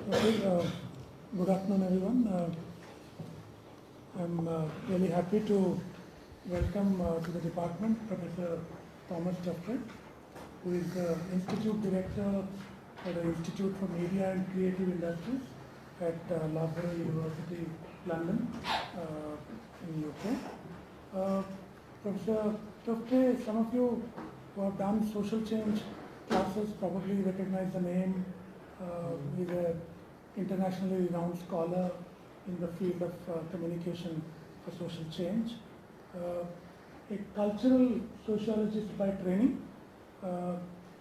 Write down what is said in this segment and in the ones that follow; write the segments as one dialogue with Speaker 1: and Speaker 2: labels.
Speaker 1: Okay, good afternoon, everyone. I'm really happy to welcome to the department Professor Thomas Tufte, who is the Institute Director for the Institute for Media and Creative Industries at Loughborough University, London, in the UK. Professor Tufte, some of you who have done social change classes probably recognize the name. He's an internationally renowned scholar in the field of communication for social change. A cultural sociologist by training,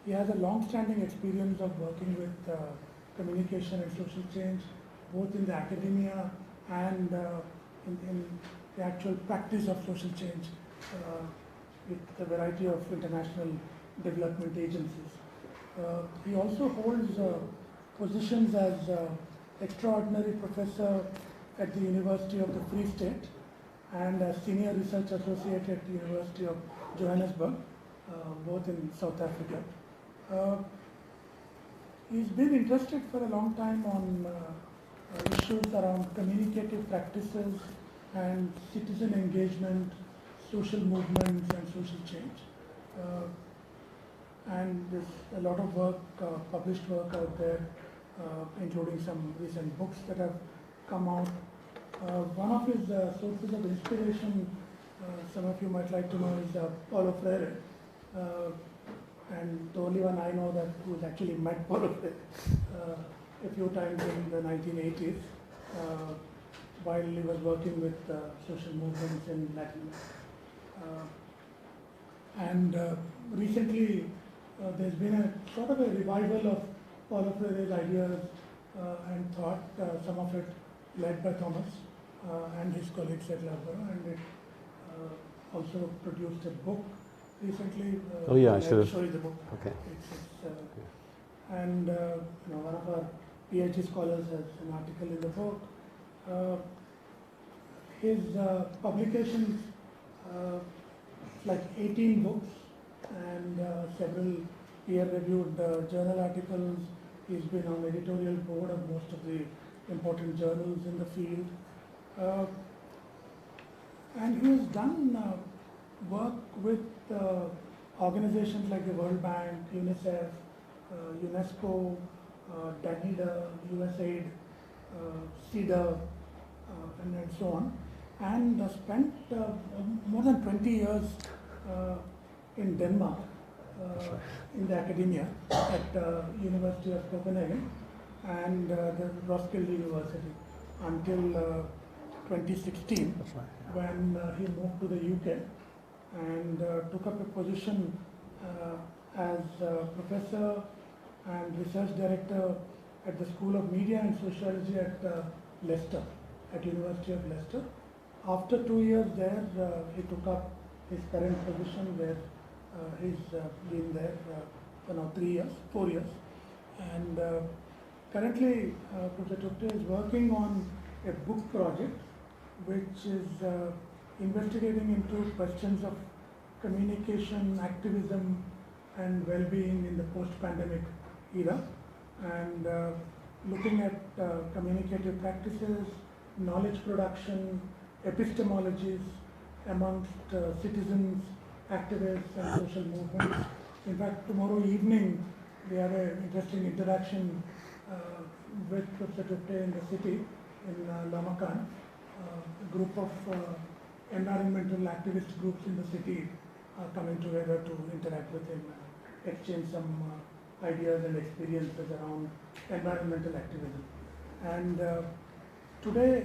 Speaker 1: he has a long-standing experience of working with communication and social change, both in the academia and in the actual practice of social change with a variety of international development agencies. He also holds positions as extraordinary professor at the University of the Free State and as senior research associate at the University of Johannesburg, both in South Africa. He's been interested for a long time on issues around communicative practices and citizen engagement, social movements and social change. And there's a lot of work, published work out there, including some recent books that have come out. One of his sources of inspiration, some of you might like to know, is Paulo Freire. And the only one I know that who's actually met Paulo Freire a few times in the 1980s while he was working with social movements in Latin America. And recently there's been a sort of a revival of Paulo Freire's ideas and thought, some of it led by Thomas and his colleagues at Loughborough, and it also produced a book recently.
Speaker 2: Oh yeah, I should
Speaker 1: show you the book.
Speaker 2: Okay.
Speaker 1: And one of our PhD scholars has an article in the book. His publications, like 18 books and several peer-reviewed journal articles. He's been on the editorial board of most of the important journals in the field. And he has done work with organizations like the World Bank, UNICEF, UNESCO, DANIDA, USAID, CEDAR, and so on. And spent more than 20 years in Denmark, in the academia at University of Copenhagen and the Roskilde University until 2016, when he moved to the UK and took up a position as professor and research director at the School of Media and Sociology at Leicester, at University of Leicester. After 2 years there, he took up his current position where he's been there for now 4 years. And currently, Professor Tufte is working on a book project which is investigating into questions of communication, activism, and well-being in the post-pandemic era, and looking at communicative practices, knowledge production, epistemologies amongst citizens, activists, and social movements. In fact, tomorrow evening we have an interesting interaction with Professor Tufte in the city, in Lamakan. A group of environmental activist groups in the city are coming together to interact with him, exchange some ideas and experiences around environmental activism. And today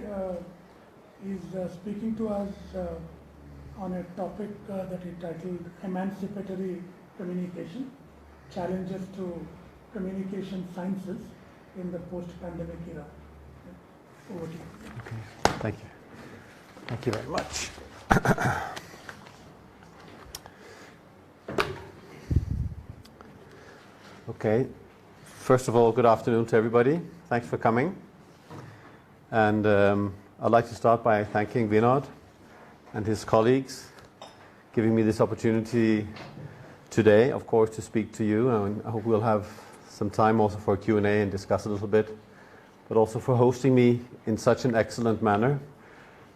Speaker 1: he's speaking to us on a topic that he titled Emancipatory Communication, Challenges to Communication Sciences in the Post-Pandemic Era. Over to you.
Speaker 2: Okay. Thank you. Thank you very much. Okay. First of all, good afternoon to everybody. Thanks for coming. And I'd like to start by thanking Vinod and his colleagues giving me this opportunity today, of course, to speak to you. And I hope we'll have some time also for Q&A and discuss a little bit but also for hosting me in such an excellent manner.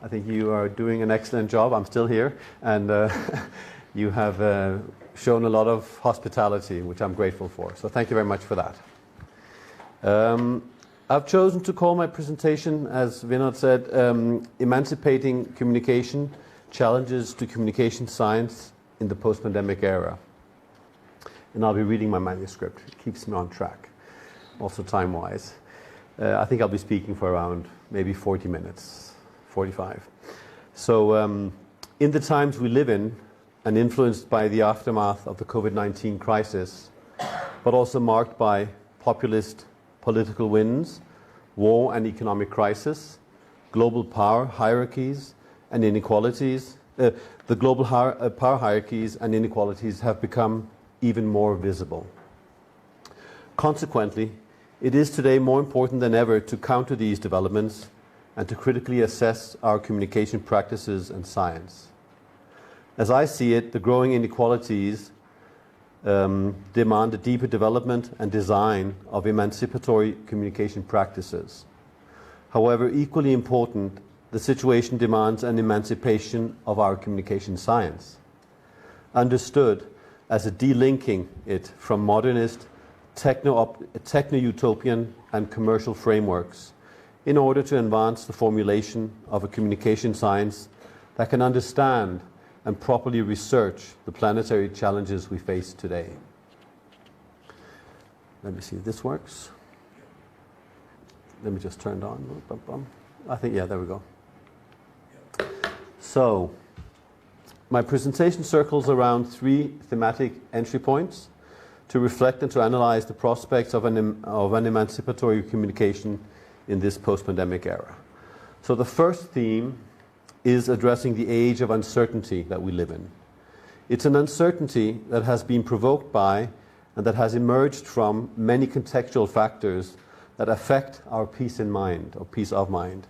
Speaker 2: I think you are doing an excellent job. I'm still here, and you have shown a lot of hospitality, which I'm grateful for. So thank you very much for that. I've chosen to call my presentation, as Vinod said, Emancipating Communication, Challenges to Communication Science in the Post-Pandemic Era. And I'll be reading my manuscript. It keeps me on track, also time-wise. I think I'll be speaking for around maybe 40 minutes, 45. So in the times we live in, and influenced by the aftermath of the COVID-19 crisis, but also marked by populist political winds, war and economic crisis, global power hierarchies and inequalities, the global power hierarchies and inequalities have become even more visible. Consequently, it is today more important than ever to counter these developments and to critically assess our communication practices and science. As I see it, the growing inequalities demand a deeper development and design of emancipatory communication practices. However, equally important, the situation demands an emancipation of our communication science, understood as a delinking it from modernist, techno-utopian and commercial frameworks in order to advance the formulation of a communication science that can understand and properly research the planetary challenges we face today. Let me see if this works. Let me just turn it on. I think, yeah, there we go. So, my presentation circles around 3 thematic entry points to reflect and to analyze the prospects of an emancipatory communication in this post-pandemic era. So the first theme is addressing the age of uncertainty that we live in. It's an uncertainty that has been provoked by and that has emerged from many contextual factors that affect our peace in mind, or peace of mind.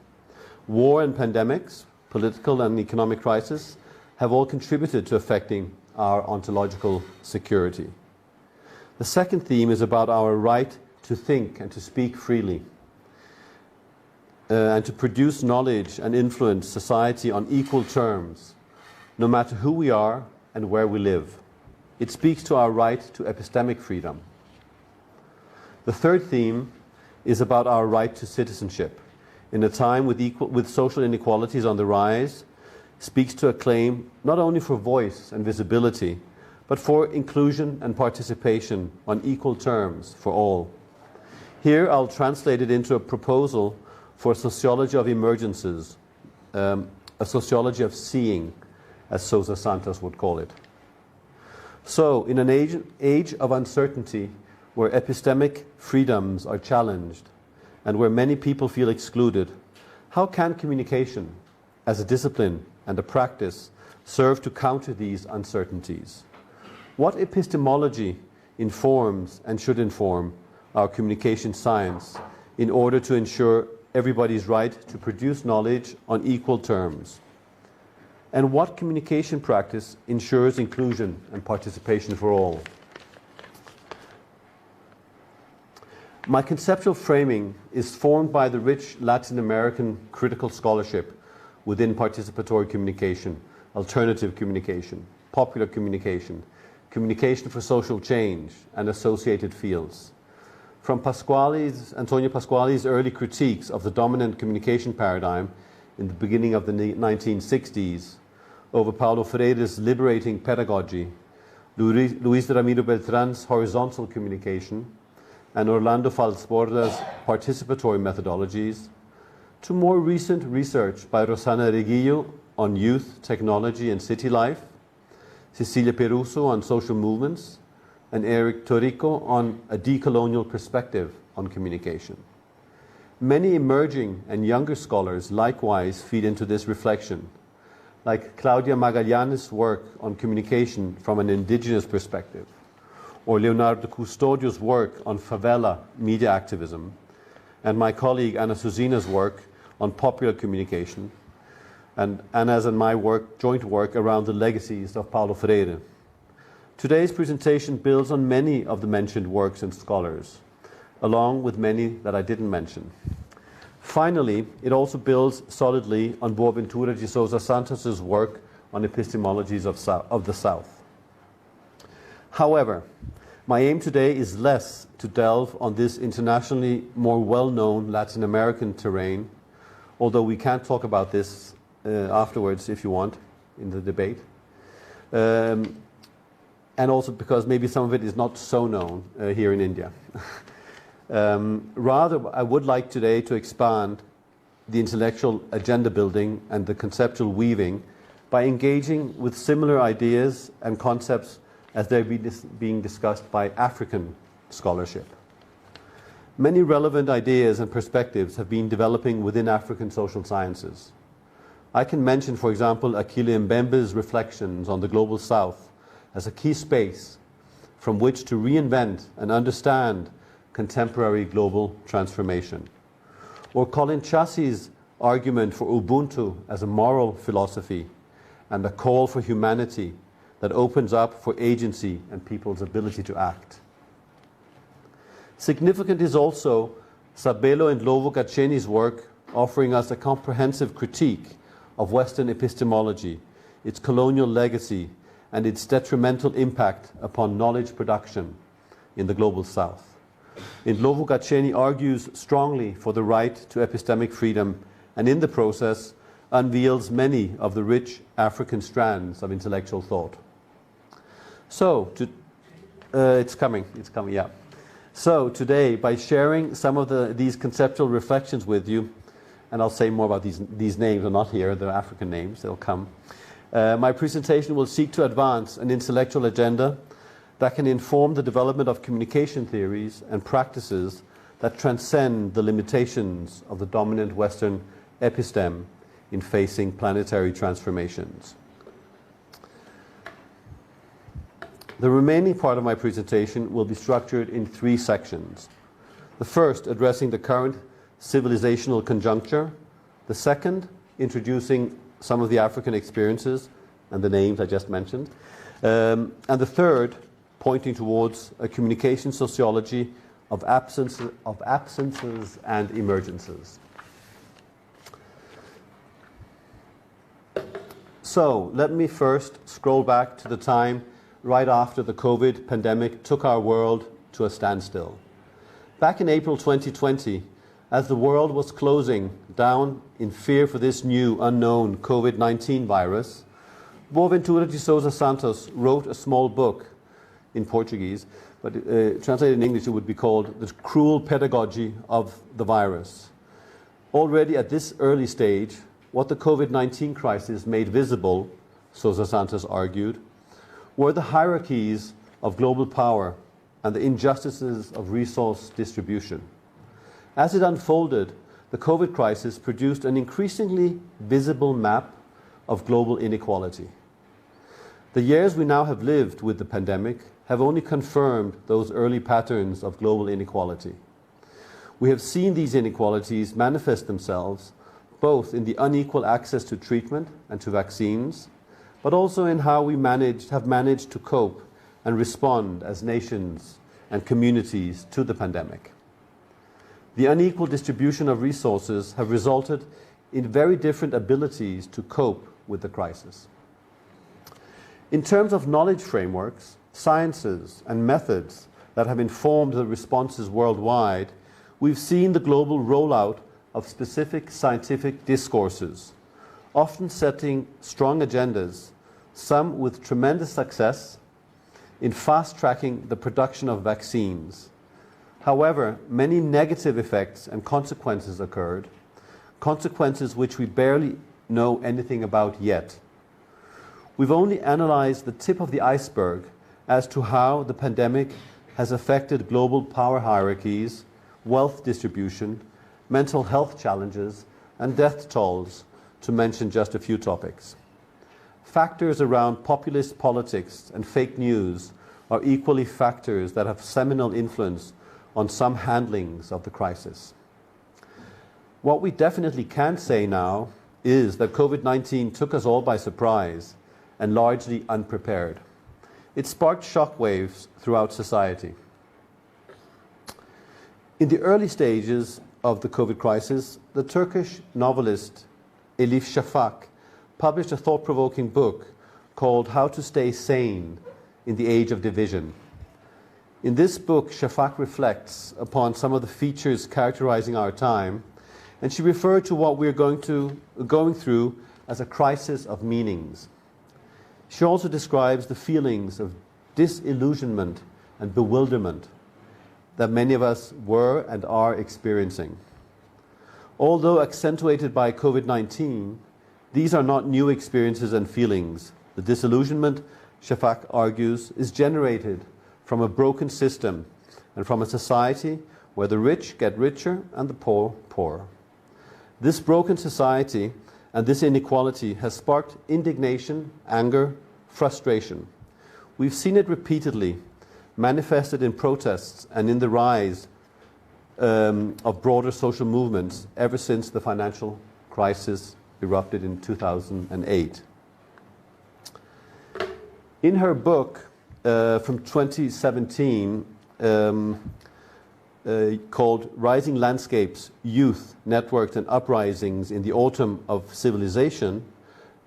Speaker 2: War and pandemics, political and economic crisis, have all contributed to affecting our ontological security. The second theme is about our right to think and to speak freely, and to produce knowledge and influence society on equal terms, no matter who we are and where we live. It speaks to our right to epistemic freedom. The third theme is about our right to citizenship. In a time with social inequalities on the rise, speaks to a claim not only for voice and visibility, but for inclusion and participation on equal terms for all. Here I'll translate it into a proposal for a sociology of emergences, a sociology of seeing, as Sousa Santos would call it. So, in an age of uncertainty, where epistemic freedoms are challenged, and where many people feel excluded, how can communication, as a discipline and a practice, serve to counter these uncertainties? What epistemology informs and should inform our communication science in order to ensure everybody's right to produce knowledge on equal terms? And what communication practice ensures inclusion and participation for all? My conceptual framing is formed by the rich Latin American critical scholarship within participatory communication, alternative communication, popular communication, communication for social change, and associated fields. From Antonio Pasquale's early critiques of the dominant communication paradigm in the beginning of the 1960s, over Paulo Freire's liberating pedagogy, Luis Ramiro Beltrán's horizontal communication, and Orlando Falsborda's participatory methodologies, to more recent research by Rosana Reguillo on youth, technology, and city life, Cecilia Peruso on social movements, and Eric Torrico on a decolonial perspective on communication. Many emerging and younger scholars likewise feed into this reflection, like Claudia Magallanes' work on communication from an indigenous perspective, or Leonardo Custodio's work on favela media activism, and my colleague Ana Suzina's work on popular communication, and Anna's and my joint work around the legacies of Paulo Freire. Today's presentation builds on many of the mentioned works and scholars, along with many that I didn't mention. Finally, it also builds solidly on Boaventura de Sousa Santos' work on epistemologies of the South. However, my aim today is less to delve on this internationally more well-known Latin American terrain, although we can talk about this afterwards if you want in the debate. And also because maybe some of it is not so known here in India. Rather, I would like today to expand the intellectual agenda building and the conceptual weaving by engaging with similar ideas and concepts as they're being discussed by African scholarship. Many relevant ideas and perspectives have been developing within African social sciences. I can mention, for example, Akile Mbembe's reflections on the Global South as a key space from which to reinvent and understand contemporary global transformation. Or Colin Chassey's argument for Ubuntu as a moral philosophy and a call for humanity that opens up for agency and people's ability to act. Significant is also Sabelo and Lovo Gaceni's work offering us a comprehensive critique of Western epistemology, its colonial legacy, and its detrimental impact upon knowledge production in the Global South. Lovo Gaceni argues strongly for the right to epistemic freedom and in the process unveils many of the rich African strands of intellectual thought. So, it's coming, yeah. So today, by sharing some of these conceptual reflections with you, and I'll say more about these names, are not here, they're African names, they'll come. My presentation will seek to advance an intellectual agenda that can inform the development of communication theories and practices that transcend the limitations of the dominant Western episteme in facing planetary transformations. The remaining part of my presentation will be structured in 3 sections. The first, addressing the current civilizational conjuncture. The second, introducing some of the African experiences and the names I just mentioned. And the third, pointing towards a communication sociology of absences and emergences. So let me first scroll back to the time right after the COVID pandemic took our world to a standstill. Back in April 2020, as the world was closing down in fear for this new unknown COVID-19 virus, Boaventura de Sousa Santos wrote a small book in Portuguese, but translated in English it would be called The Cruel Pedagogy of the Virus. Already at this early stage, what the COVID-19 crisis made visible, Sousa Santos argued, were the hierarchies of global power and the injustices of resource distribution. As it unfolded, the COVID crisis produced an increasingly visible map of global inequality. The years we now have lived with the pandemic have only confirmed those early patterns of global inequality. We have seen these inequalities manifest themselves both in the unequal access to treatment and to vaccines, but also in how we have managed to cope and respond as nations and communities to the pandemic. The unequal distribution of resources have resulted in very different abilities to cope with the crisis. In terms of knowledge frameworks, sciences, and methods that have informed the responses worldwide, we've seen the global rollout of specific scientific discourses, often setting strong agendas, some with tremendous success in fast-tracking the production of vaccines. However, many negative effects and consequences occurred, consequences which we barely know anything about yet. We've only analyzed the tip of the iceberg as to how the pandemic has affected global power hierarchies, wealth distribution, mental health challenges, and death tolls, to mention just a few topics. Factors around populist politics and fake news are equally factors that have seminal influence on some handlings of the crisis. What we definitely can say now is that COVID-19 took us all by surprise and largely unprepared. It sparked shockwaves throughout society. In the early stages, of the COVID crisis, the Turkish novelist Elif Shafak published a thought-provoking book called How to Stay Sane in the Age of Division. In this book, Shafak reflects upon some of the features characterizing our time, and she referred to what we're going through as a crisis of meanings. She also describes the feelings of disillusionment and bewilderment that many of us were and are experiencing. Although accentuated by COVID-19, these are not new experiences and feelings. The disillusionment, Shafak argues, is generated from a broken system and from a society where the rich get richer and the poor poorer. This broken society and this inequality has sparked indignation, anger, frustration. We've seen it repeatedly manifested in protests and in the rise of broader social movements ever since the financial crisis erupted in 2008. In her book from 2017 called Rising Landscapes, Youth, Networks and Uprisings in the Autumn of Civilization,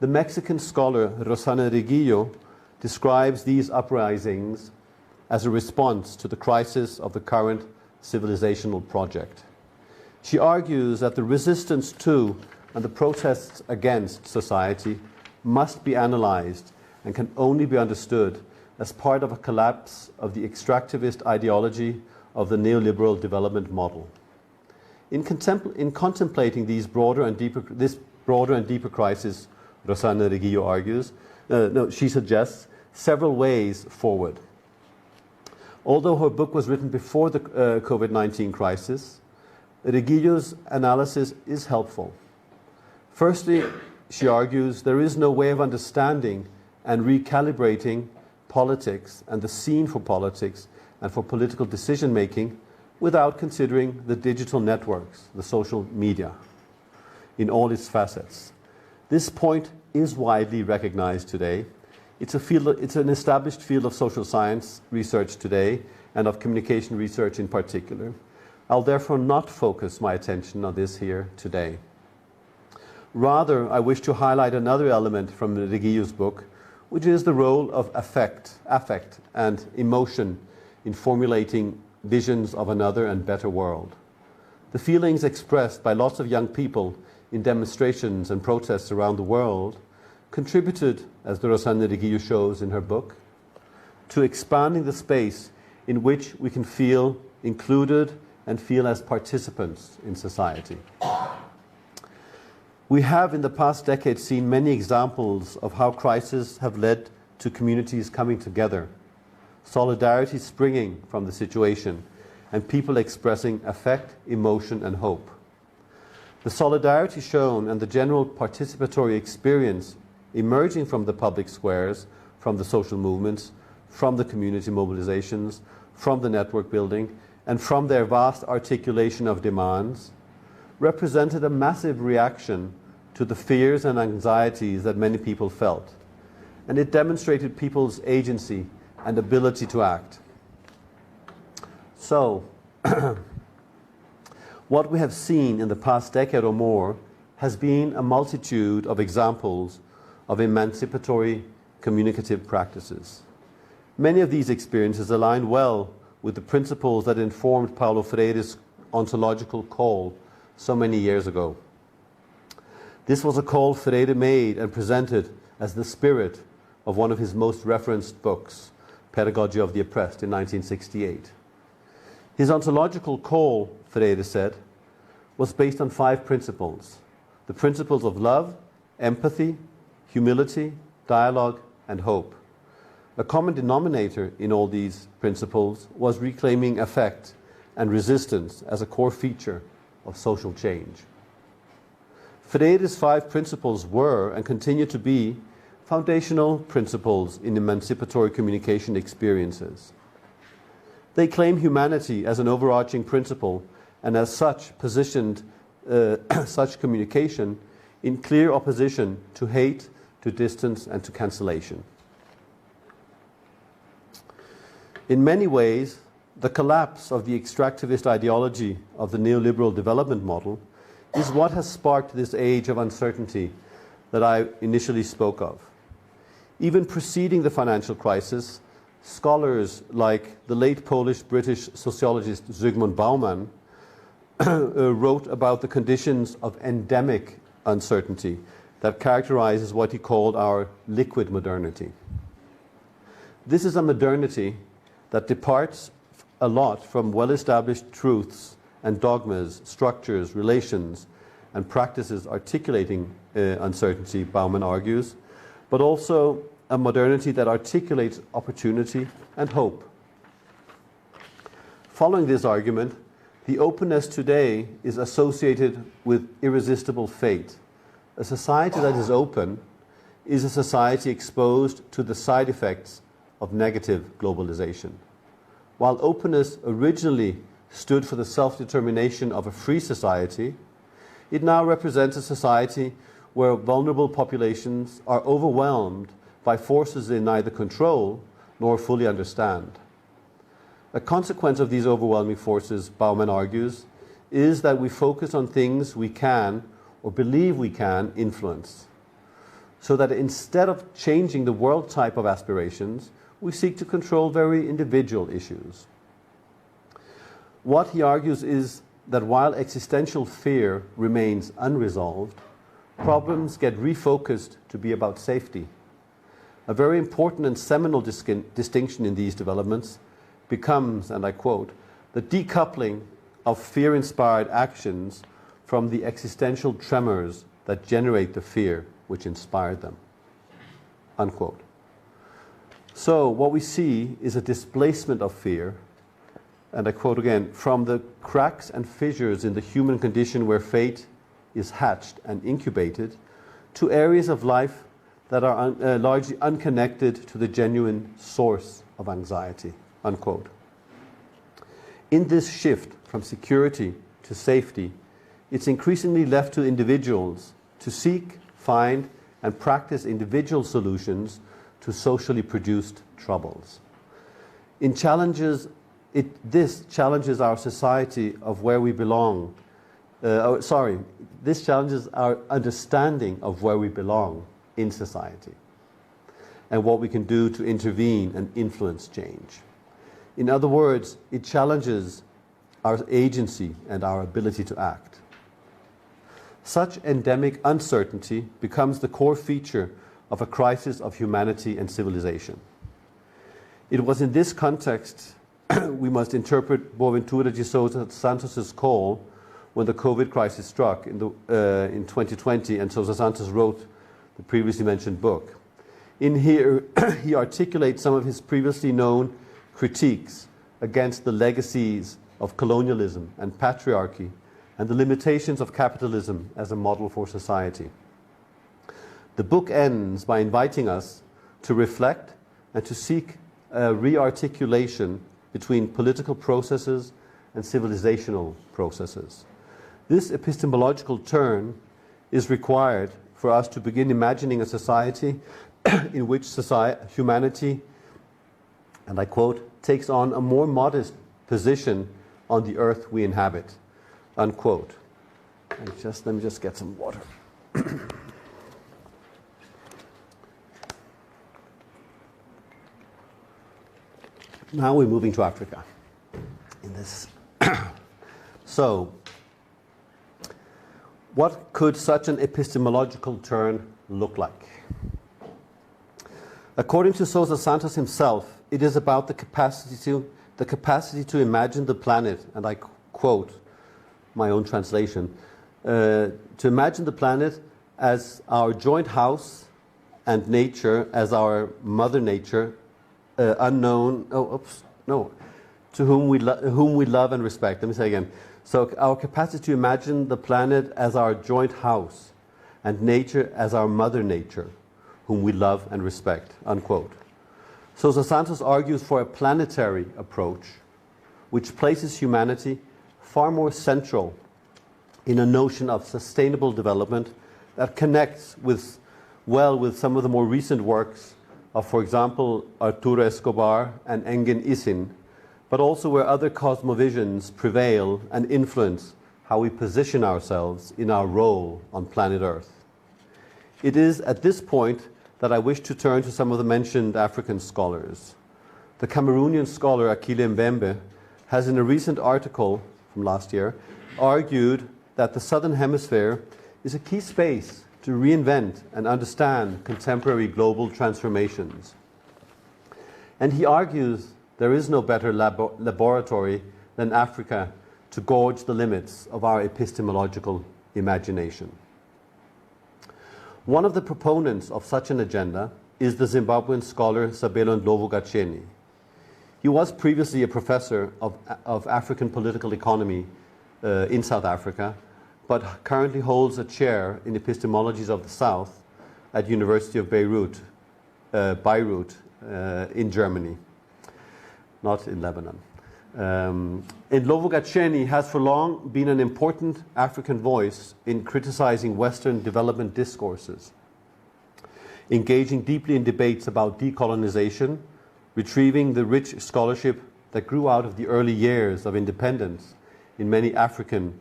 Speaker 2: the Mexican scholar Rosana Reguillo describes these uprisings as a response to the crisis of the current civilizational project. She argues that the resistance to and the protests against society must be analyzed and can only be understood as part of a collapse of the extractivist ideology of the neoliberal development model. In contemplating this broader and deeper crisis, Rosana Reguillo argues, she suggests several ways forward. Although her book was written before the COVID-19 crisis, Reguillo's analysis is helpful. Firstly, she argues there is no way of understanding and recalibrating politics and the scene for politics and for political decision-making without considering the digital networks, the social media, in all its facets. This point is widely recognized today. It's an established field of social science research today and of communication research in particular. I'll therefore not focus my attention on this here today. Rather, I wish to highlight another element from Reguillo's book, which is the role of affect and emotion in formulating visions of another and better world. The feelings expressed by lots of young people in demonstrations and protests around the world contributed, as the Rosana Reguillo shows in her book, to expanding the space in which we can feel included and feel as participants in society. We have in the past decade seen many examples of how crises have led to communities coming together, solidarity springing from the situation, and people expressing affect, emotion, and hope. The solidarity shown and the general participatory experience emerging from the public squares, from the social movements, from the community mobilizations, from the network building, and from their vast articulation of demands, represented a massive reaction to the fears and anxieties that many people felt, and it demonstrated people's agency and ability to act. So, what we have seen in the past decade or more has been a multitude of examples of emancipatory communicative practices. Many of these experiences align well with the principles that informed Paulo Freire's ontological call so many years ago. This was a call Freire made and presented as the spirit of one of his most referenced books, Pedagogy of the Oppressed, in 1968. His ontological call, Freire said, was based on 5 principles: the principles of love, empathy, humility, dialogue, and hope. A common denominator in all these principles was reclaiming affect and resistance as a core feature of social change. Freire's 5 principles were and continue to be foundational principles in emancipatory communication experiences. They claim humanity as an overarching principle and as such positioned such communication in clear opposition to hate, to distance, and to cancellation. In many ways, the collapse of the extractivist ideology of the neoliberal development model is what has sparked this age of uncertainty that I initially spoke of. Even preceding the financial crisis, scholars like the late Polish-British sociologist Zygmunt Bauman wrote about the conditions of endemic uncertainty that characterizes what he called our liquid modernity. This is a modernity that departs a lot from well-established truths and dogmas, structures, relations, and practices articulating uncertainty, Bauman argues, but also a modernity that articulates opportunity and hope. Following this argument, the openness today is associated with irresistible fate. A society that is open is a society exposed to the side effects of negative globalization. While openness originally stood for the self-determination of a free society, it now represents a society where vulnerable populations are overwhelmed by forces they neither control nor fully understand. A consequence of these overwhelming forces, Bauman argues, is that we focus on things we can or believe we can influence, so that instead of changing the world type of aspirations, we seek to control very individual issues. What he argues is that while existential fear remains unresolved, problems get refocused to be about safety. A very important and seminal distinction in these developments becomes, and I quote, the decoupling of fear-inspired actions from the existential tremors that generate the fear which inspired them, unquote. So what we see is a displacement of fear, and I quote again, from the cracks and fissures in the human condition where fate is hatched and incubated, to areas of life that are largely unconnected to the genuine source of anxiety, unquote. In this shift from security to safety, it's increasingly left to individuals to seek, find, and practice individual solutions to socially produced troubles. This challenges our society of where we belong. This challenges our understanding of where we belong in society and what we can do to intervene and influence change. In other words, it challenges our agency and our ability to act. Such endemic uncertainty becomes the core feature of a crisis of humanity and civilization. It was in this context we must interpret Boaventura de Sousa Santos' call when the COVID crisis struck in 2020, and Sousa Santos wrote the previously mentioned book. In here, he articulates some of his previously known critiques against the legacies of colonialism and patriarchy and the limitations of capitalism as a model for society. The book ends by inviting us to reflect and to seek a re-articulation between political processes and civilizational processes. This epistemological turn is required for us to begin imagining a society in which humanity, and I quote, takes on a more modest position on the earth we inhabit, unquote. And let me just get some water. Now we're moving to Africa in this. So, what could such an epistemological turn look like? According to Sousa Santos himself, it is about the capacity to imagine the planet, and I quote my own translation, to imagine the planet as our joint house and nature as our mother nature, unknown, to whom we love and respect. Let me say again. So our capacity to imagine the planet as our joint house and nature as our mother nature, whom we love and respect, unquote. Sousa Santos argues for a planetary approach which places humanity far more central in a notion of sustainable development that connects with some of the more recent works of, for example, Arturo Escobar and Engin Isin, but also where other cosmovisions prevail and influence how we position ourselves in our role on planet Earth. It is at this point that I wish to turn to some of the mentioned African scholars. The Cameroonian scholar Akile Mbembe has, in a recent article from last year, argued that the Southern Hemisphere is a key space to reinvent and understand contemporary global transformations. And he argues there is no better laboratory than Africa to gauge the limits of our epistemological imagination. One of the proponents of such an agenda is the Zimbabwean scholar Sabelo Ndlovu-Gacheni. He was previously a professor of African political economy in South Africa, but currently holds a chair in epistemologies of the South at University of Beirut in Germany, not in Lebanon. Ndlovu-Gacheni has for long been an important African voice in criticizing Western development discourses, engaging deeply in debates about decolonization, retrieving the rich scholarship that grew out of the early years of independence in many African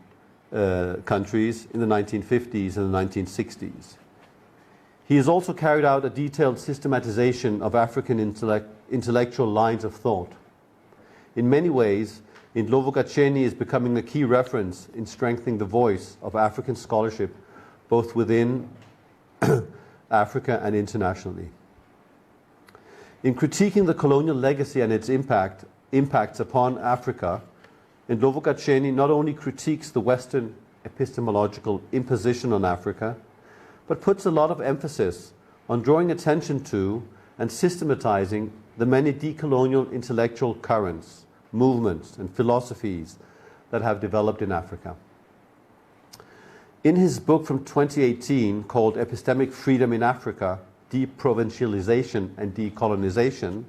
Speaker 2: countries in the 1950s and the 1960s. He has also carried out a detailed systematization of African intellectual lines of thought. In many ways, Ndlovu-Gacheni is becoming a key reference in strengthening the voice of African scholarship, both within Africa and internationally. In critiquing the colonial legacy and its impacts upon Africa, Ndlovu-Gacheni not only critiques the Western epistemological imposition on Africa, but puts a lot of emphasis on drawing attention to and systematizing the many decolonial intellectual currents, movements, and philosophies that have developed in Africa. In his book from 2018 called Epistemic Freedom in Africa, Deprovincialization and Decolonization,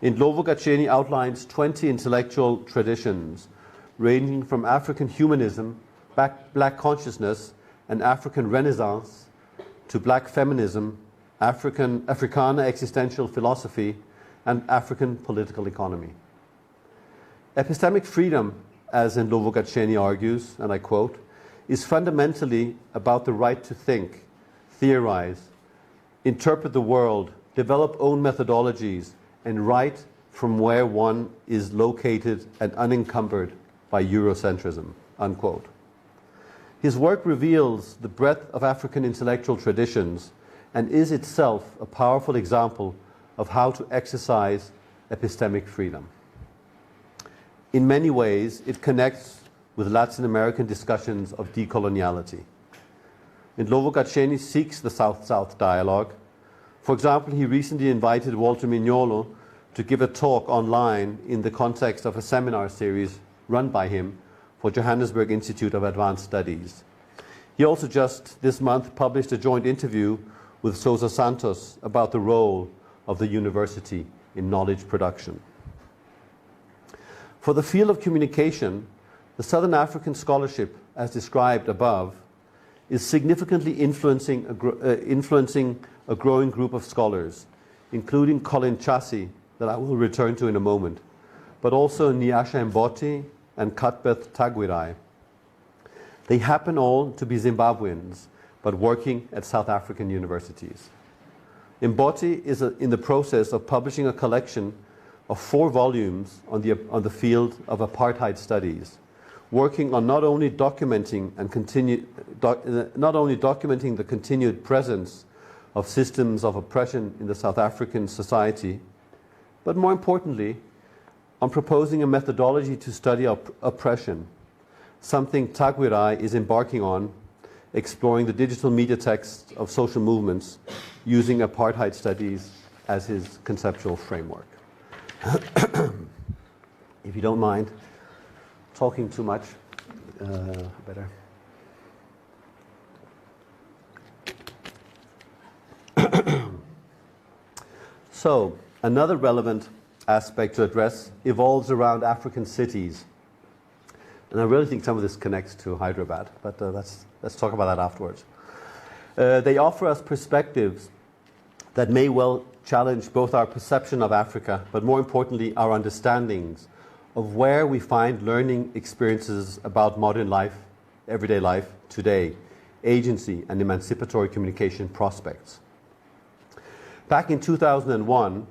Speaker 2: Ndlovu-Gacheni outlines 20 intellectual traditions ranging from African humanism, black consciousness, and African Renaissance to black feminism, Africana existential philosophy, and African political economy. Epistemic freedom, as Ndlovu-Gacheni argues, and I quote, is fundamentally about the right to think, theorize, interpret the world, develop own methodologies, and write from where one is located and unencumbered by Eurocentrism, unquote. His work reveals the breadth of African intellectual traditions and is itself a powerful example of how to exercise epistemic freedom. In many ways, it connects with Latin American discussions of decoloniality. Ndlovu-Gacheni seeks the South-South dialogue. For example, he recently invited Walter Mignolo to give a talk online in the context of a seminar series run by him for Johannesburg Institute of Advanced Studies. He also just this month published a joint interview with Sousa Santos about the role of the university in knowledge production. For the field of communication, the Southern African scholarship, as described above, is significantly influencing a growing group of scholars, including Colin Chassi, that I will return to in a moment, but also Nyasha Mboti and Cuthbert Tagwirai. They happen all to be Zimbabweans, but working at South African universities. Mboti is in the process of publishing a collection of 4 volumes on the field of apartheid studies, working on not only documenting the continued presence of systems of oppression in the South African society, but more importantly, on proposing a methodology to study oppression, something Tagwirai is embarking on, exploring the digital media text of social movements using apartheid studies as his conceptual framework. If you don't mind talking too much, better. So, another relevant aspect to address evolves around African cities. And I really think some of this connects to Hyderabad, but let's talk about that afterwards. They offer us perspectives that may well challenge both our perception of Africa, but more importantly, our understandings of where we find learning experiences about modern life, everyday life today, agency and emancipatory communication prospects. Back in 2001,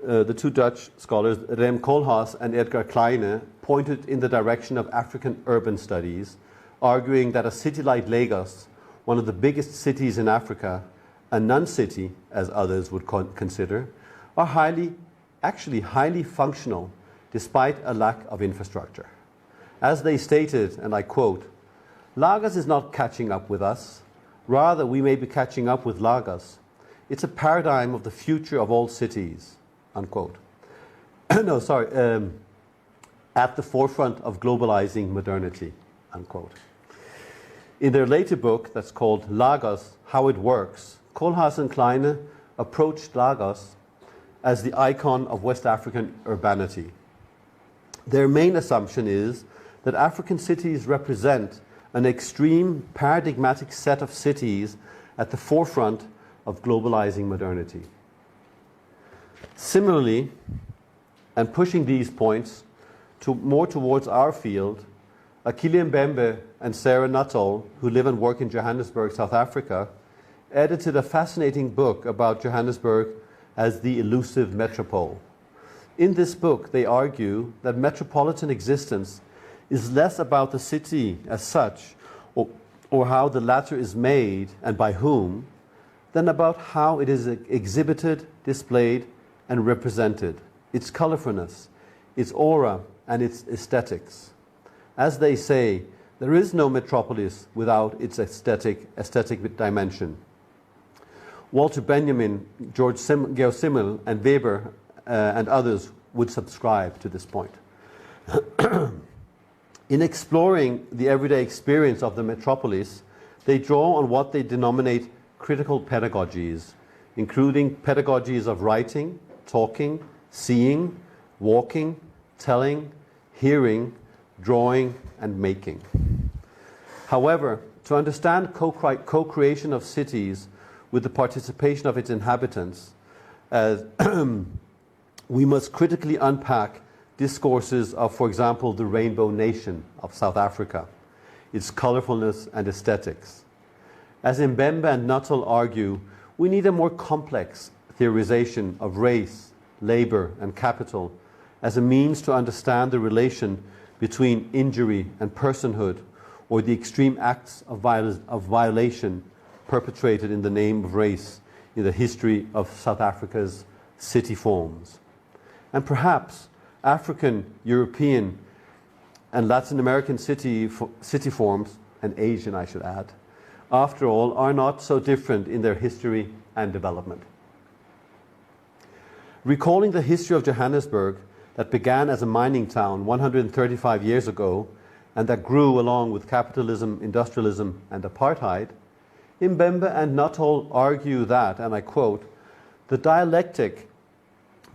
Speaker 2: the two Dutch scholars, Rem Koolhaas and Edgar Kleine, pointed in the direction of African urban studies, arguing that a city like Lagos, one of the biggest cities in Africa, a non-city, as others would consider, are actually highly functional despite a lack of infrastructure. As they stated, and I quote, "Lagos is not catching up with us. Rather, we may be catching up with Lagos. It's a paradigm of the future of all cities," unquote. No, sorry, at the forefront of globalizing modernity, unquote. In their later book, that's called Lagos, How It Works, Koolhaas and Kleine approached Lagos as the icon of West African urbanity. Their main assumption is that African cities represent an extreme paradigmatic set of cities at the forefront of globalizing modernity. Similarly, and pushing these points more towards our field, Akili Mbembe and Sarah Nuttall, who live and work in Johannesburg, South Africa, edited a fascinating book about Johannesburg as the elusive metropole. In this book, they argue that metropolitan existence is less about the city as such, or how the latter is made and by whom, than about how it is exhibited, displayed, and represented, its colorfulness, its aura, and its aesthetics. As they say, there is no metropolis without its aesthetic dimension. Walter Benjamin, Georg Simmel, and Weber, and others would subscribe to this point. In exploring the everyday experience of the metropolis, they draw on what they denominate critical pedagogies, including pedagogies of writing, talking, seeing, walking, telling, hearing, drawing, and making. However, to understand co-creation of cities with the participation of its inhabitants, we must critically unpack discourses of, for example, the Rainbow Nation of South Africa, its colorfulness and aesthetics. As Mbembe and Nuttall argue, we need a more complex theorization of race, labor, and capital as a means to understand the relation between injury and personhood, or the extreme acts of violation perpetrated in the name of race in the history of South Africa's city forms. And perhaps African, European, and Latin American city forms, and Asian I should add, after all, are not so different in their history and development. Recalling the history of Johannesburg that began as a mining town 135 years ago and that grew along with capitalism, industrialism, and apartheid, Mbembe and Nuttall argue that, and I quote, "The dialectic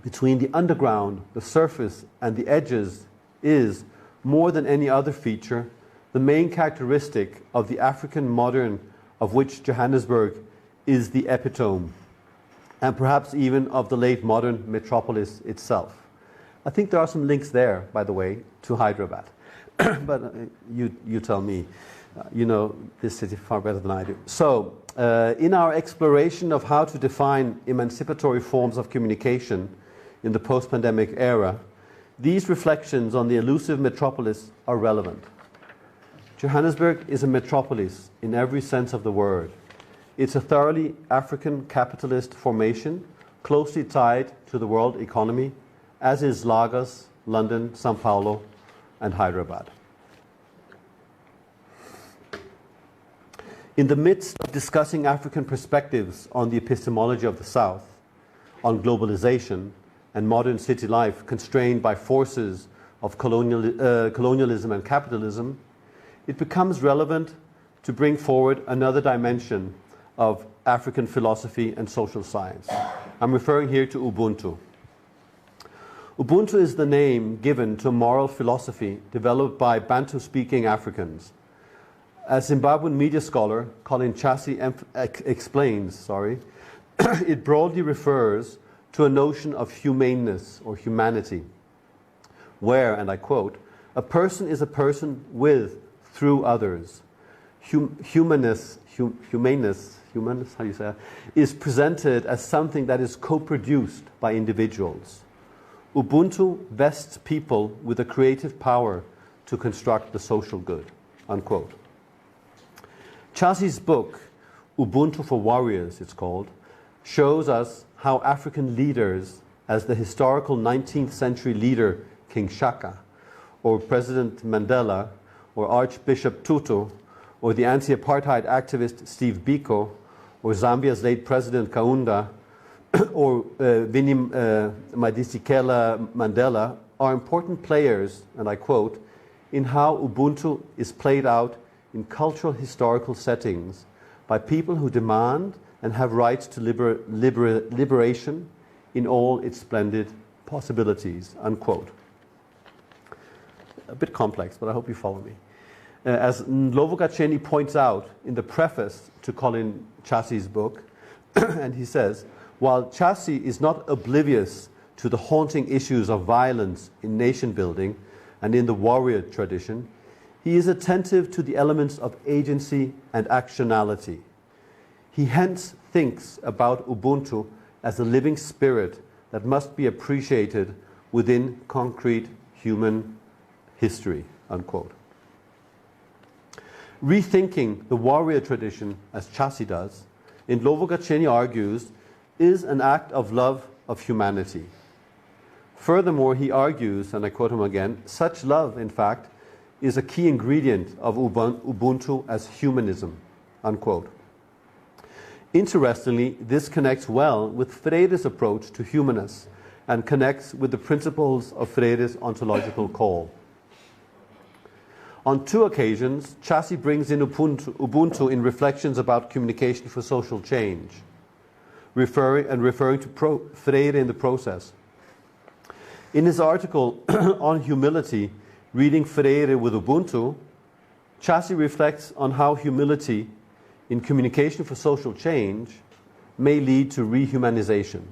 Speaker 2: between the underground, the surface, and the edges is, more than any other feature, the main characteristic of the African modern of which Johannesburg is the epitome, and perhaps even of the late modern metropolis itself." I think there are some links there, by the way, to Hyderabad. But you tell me. You know this city far better than I do. So, in our exploration of how to define emancipatory forms of communication in the post-pandemic era, these reflections on the elusive metropolis are relevant. Johannesburg is a metropolis in every sense of the word. It's a thoroughly African capitalist formation, closely tied to the world economy, as is Lagos, London, Sao Paulo, and Hyderabad. In the midst of discussing African perspectives on the epistemology of the South, on globalization and modern city life constrained by forces of colonialism and capitalism, it becomes relevant to bring forward another dimension of African philosophy and social science. I'm referring here to Ubuntu. Ubuntu is the name given to a moral philosophy developed by Bantu-speaking Africans. As Zimbabwean media scholar Colin Chassie explains, it broadly refers to a notion of humaneness or humanity, where, and I quote, "A person is a person with, through others. Humanist, how do you say that, is presented as something that is co-produced by individuals. Ubuntu vests people with a creative power to construct the social good," unquote. Chasi's book, Ubuntu for Warriors, it's called, shows us how African leaders, as the historical 19th century leader King Shaka, or President Mandela, or Archbishop Tutu, or the anti-apartheid activist Steve Biko, or Zambia's late President Kaunda, or Winnie Madikizela Mandela, are important players, and I quote, in how Ubuntu is played out in cultural historical settings by people who demand and have rights to liberation in all its splendid possibilities, unquote. A bit complex, but I hope you follow me. As Ndlovu Kacheni points out in the preface to Colin Chasi's book, and he says, while Chasi is not oblivious to the haunting issues of violence in nation building and in the warrior tradition, he is attentive to the elements of agency and actionality. He hence thinks about Ubuntu as a living spirit that must be appreciated within concrete human history, unquote. Rethinking the warrior tradition, as Chasi does, Ndlovu Kacheni argues, is an act of love of humanity. Furthermore, he argues, and I quote him again, such love, in fact, is a key ingredient of Ubuntu as humanism, unquote. Interestingly, this connects well with Freire's approach to humanists and connects with the principles of Freire's ontological call. On two occasions, Chasi brings in Ubuntu in reflections about communication for social change, referring to Freire in the process. In his article on humility, Reading Freire with Ubuntu, Chasi reflects on how humility in communication for social change may lead to rehumanization.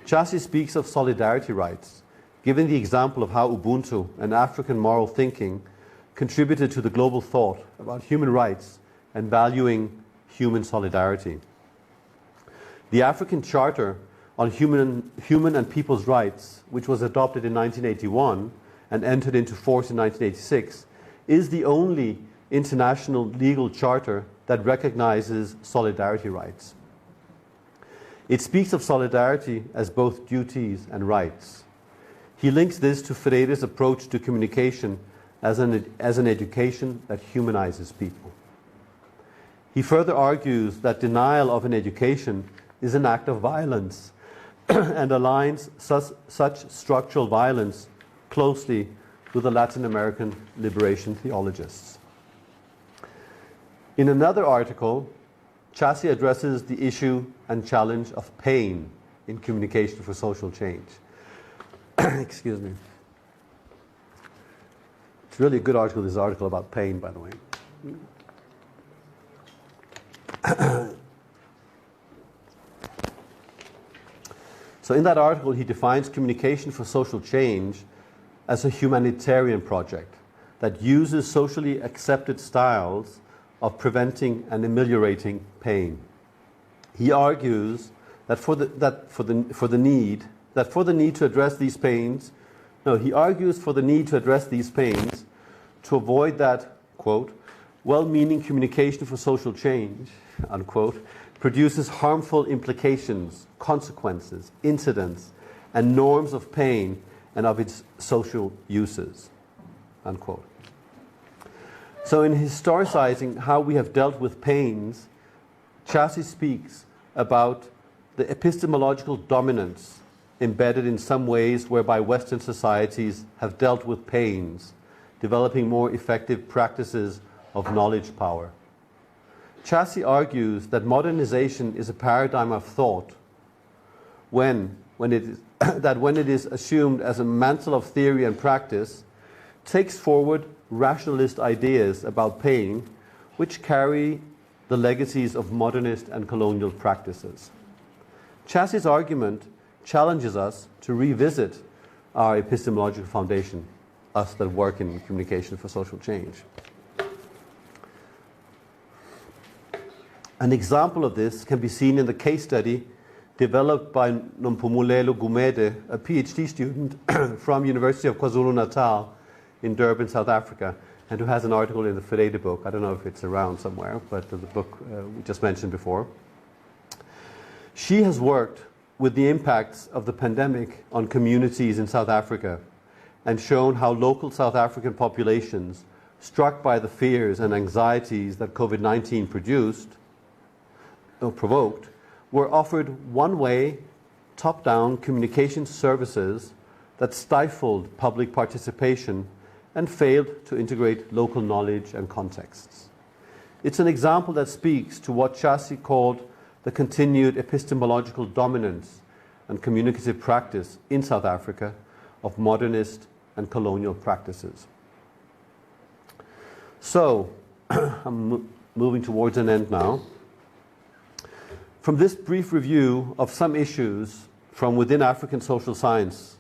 Speaker 2: Chasi speaks of solidarity rights, giving the example of how Ubuntu and African moral thinking contributed to the global thought about human rights and valuing human solidarity. The African Charter on Human and People's Rights, which was adopted in 1981 and entered into force in 1986, is the only international legal charter that recognizes solidarity rights. It speaks of solidarity as both duties and rights. He links this to Freire's approach to communication as an education that humanizes people. He further argues that denial of an education is an act of violence and aligns such structural violence closely with the Latin American liberation theologists. In another article, Chasi addresses the issue and challenge of pain in communication for social change. Excuse me. It's really a good article, this article about pain, by the way. So in that article, he defines communication for social change as a humanitarian project that uses socially accepted styles of preventing and ameliorating pain. He argues that for the need to address these pains to avoid that, quote, well-meaning communication for social change, unquote, produces harmful implications, consequences, incidents, and norms of pain and of its social uses, unquote. So in historicizing how we have dealt with pains, Chasi speaks about the epistemological dominance embedded in some ways whereby Western societies have dealt with pains, developing more effective practices of knowledge power. Chasi argues that modernization is a paradigm of thought when it is assumed as a mantle of theory and practice, takes forward rationalist ideas about pain which carry the legacies of modernist and colonial practices. Chasi's argument challenges us to revisit our epistemological foundation, us that work in communication for social change. An example of this can be seen in the case study developed by Nompumulelo Gumede, a PhD student from University of KwaZulu-Natal in Durban, South Africa, and who has an article in the Ferreira book. I don't know if it's around somewhere, but the book we just mentioned before. She has worked with the impacts of the pandemic on communities in South Africa and shown how local South African populations, struck by the fears and anxieties that COVID-19 provoked, were offered one-way, top-down communication services that stifled public participation and failed to integrate local knowledge and contexts. It's an example that speaks to what Chassi called the continued epistemological dominance and communicative practice in South Africa of modernist and colonial practices. So, I'm moving towards an end now. From this brief review of some issues from within African social science,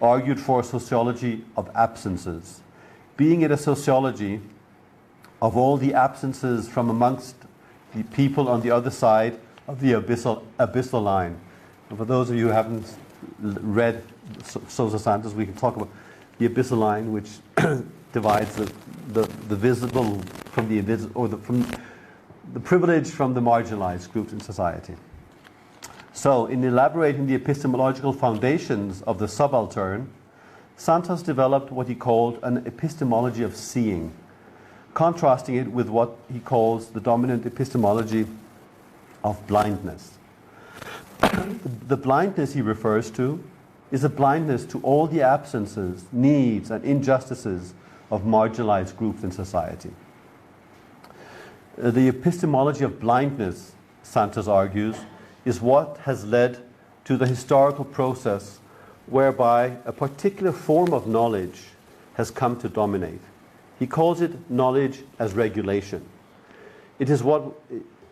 Speaker 2: argued for a sociology of absences, being it a sociology of all the absences from amongst the people on the other side of the abyssal line. And for those of you who haven't read Sousa Santos, we can talk about the abyssal line, which divides the visible from the invisible, or from the privileged from the marginalized groups in society. So, in elaborating the epistemological foundations of the subaltern, Santos developed what he called an epistemology of seeing, contrasting it with what he calls the dominant epistemology of blindness. The blindness he refers to is a blindness to all the absences, needs, and injustices of marginalized groups in society. The epistemology of blindness, Santos argues, is what has led to the historical process whereby a particular form of knowledge has come to dominate. He calls it knowledge as regulation. It is what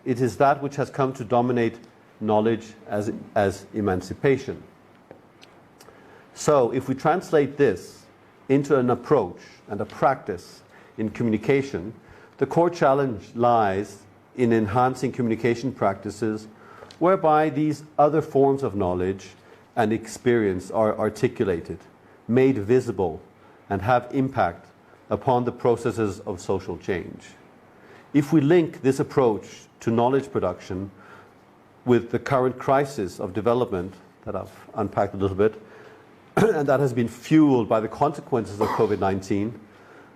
Speaker 2: it is that which has come to dominate knowledge as emancipation. So if we translate this into an approach and a practice in communication, the core challenge lies in enhancing communication practices whereby these other forms of knowledge and experience are articulated, made visible, and have impact upon the processes of social change. If we link this approach to knowledge production with the current crisis of development that I've unpacked a little bit, and that has been fueled by the consequences of COVID-19,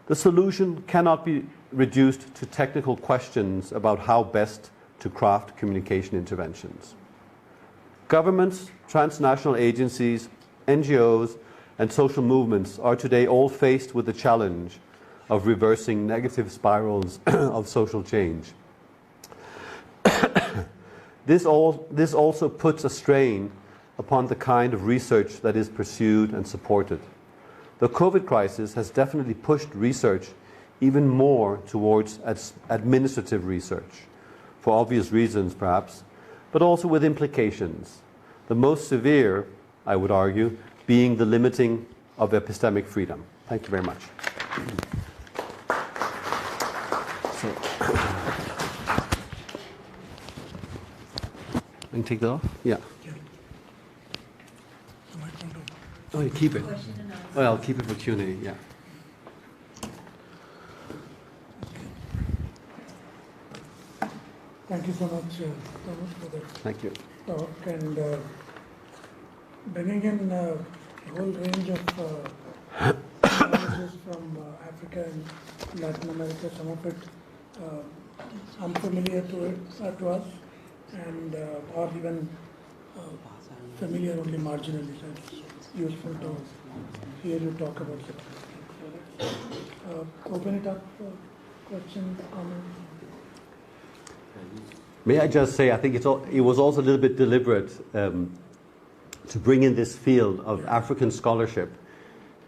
Speaker 2: the solution cannot be reduced to technical questions about how best to craft communication interventions. Governments, transnational agencies, NGOs, and social movements are today all faced with the challenge of reversing negative spirals of social change. This also puts a strain upon the kind of research that is pursued and supported. The COVID crisis has definitely pushed research even more towards administrative research, for obvious reasons perhaps, but also with implications. The most severe, I would argue, being the limiting of epistemic freedom. Thank you very much. I can take that off? Yeah. Oh, you keep it. Well, I'll keep it for Q&A, yeah.
Speaker 1: Thank you so much, Thomas, for that
Speaker 2: Thank you.
Speaker 1: talk and bringing in a whole range of knowledges from Africa and Latin America. Some of it unfamiliar to us, and or even familiar only marginally. So it's useful to hear you talk about it. Open it up for questions, comments.
Speaker 2: May I just say, I think it was also a little bit deliberate to bring in this field of African scholarship,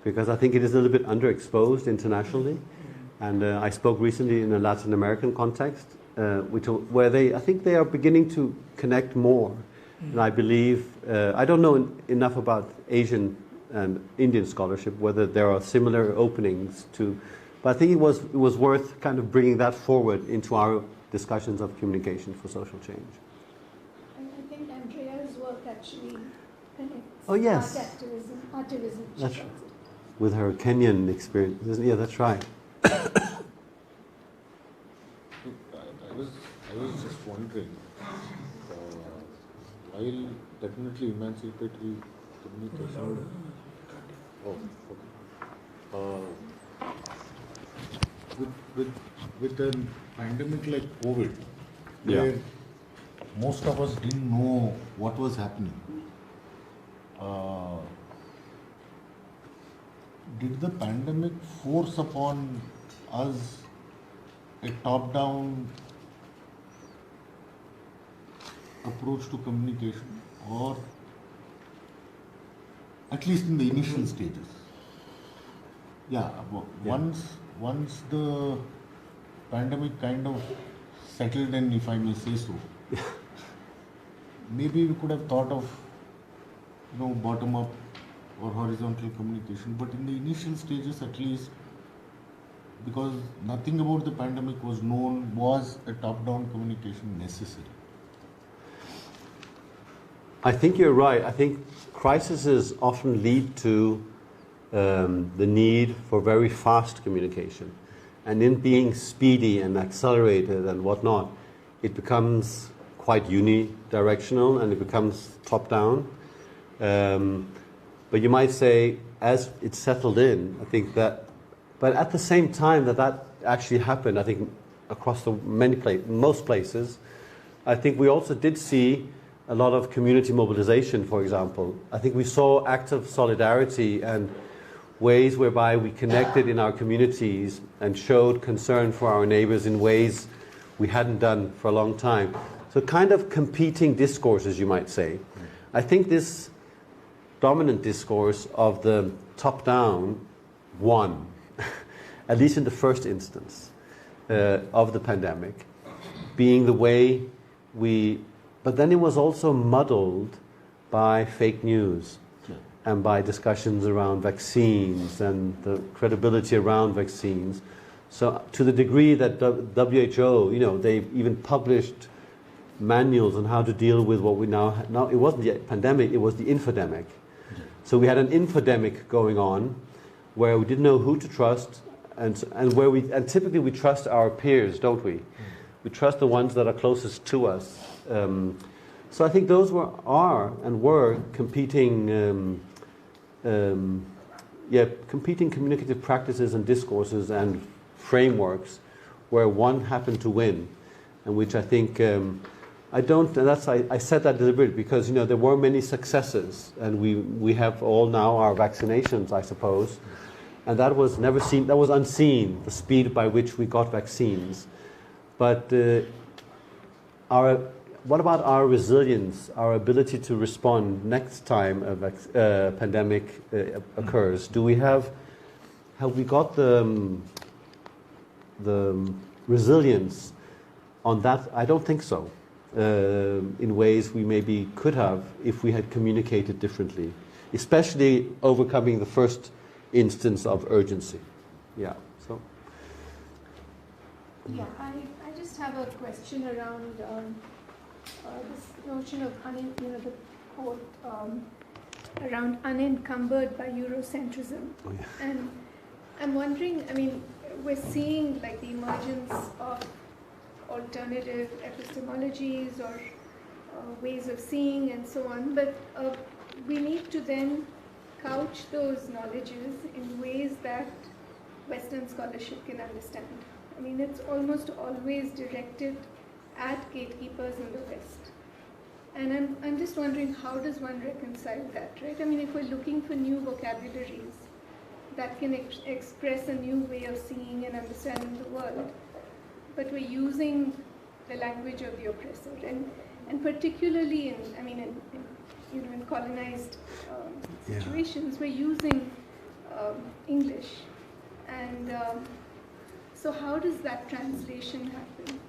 Speaker 2: because I think it is a little bit underexposed internationally. And I spoke recently in a Latin American context, where I think they are beginning to connect more. And I believe, I don't know enough about Asian and Indian scholarship, whether there are similar openings to, but I think it was worth kind of bringing that forward into our discussions of communication for social change.
Speaker 3: And I think Andrea's work actually connects
Speaker 2: yes.
Speaker 3: activism.
Speaker 2: That's right. With her Kenyan experience. Yeah, that's right.
Speaker 4: I was just wondering, while definitely emancipatory communication. Oh, okay. With a pandemic like COVID, where most of us didn't know what was happening, did the pandemic force upon us a top-down approach to communication, or at least in the initial stages? Once the pandemic kind of settled in, if I may say so, maybe we could have thought of, bottom-up or horizontal communication. But in the initial stages, at least, because nothing about the pandemic was known, was a top-down communication necessary?
Speaker 2: I think you're right. I think crises often lead to the need for very fast communication. And in being speedy and accelerated and whatnot, it becomes quite unidirectional and it becomes top-down. But you might say, as it settled in, I think that, but at the same time that actually happened, I think across most places, I think we also did see a lot of community mobilization, for example. I think we saw acts of solidarity and ways whereby we connected in our communities and showed concern for our neighbors in ways we hadn't done for a long time. So kind of competing discourses, you might say. I think this dominant discourse of the top-down won, at least in the first instance of the pandemic. being the way but then it was also muddled by fake news and by discussions around vaccines and the credibility around vaccines. So to the degree that WHO, they even published manuals on how to deal with what we now it wasn't the pandemic, it was the infodemic. So we had an infodemic going on where we didn't know who to trust, and typically we trust our peers, don't we? We trust the ones that are closest to us. So I think those were competing competing communicative practices and discourses and frameworks where one happened to win, and which I think I said that deliberately because there were many successes, and we have all now our vaccinations, I suppose, and that was never seen. That was unseen. The speed by which we got vaccines, but what about our resilience, our ability to respond next time a pandemic occurs? Have we got the resilience on that? I don't think so. In ways we maybe could have if we had communicated differently, especially overcoming the first instance of urgency. Yeah. So.
Speaker 3: Yeah, I just have a question around this notion of the quote around unencumbered by Eurocentrism.
Speaker 2: Oh, yeah.
Speaker 3: And I'm wondering, we're seeing like the emergence of alternative epistemologies or ways of seeing and so on, but we need to then couch those knowledges in ways that Western scholarship can understand. It's almost always directed at gatekeepers in the West. And I'm just wondering, how does one reconcile that, right? If we're looking for new vocabularies that can express a new way of seeing and understanding the world, but we're using the language of the oppressor, and particularly in colonized situations, we're using English, and so how does that translation happen?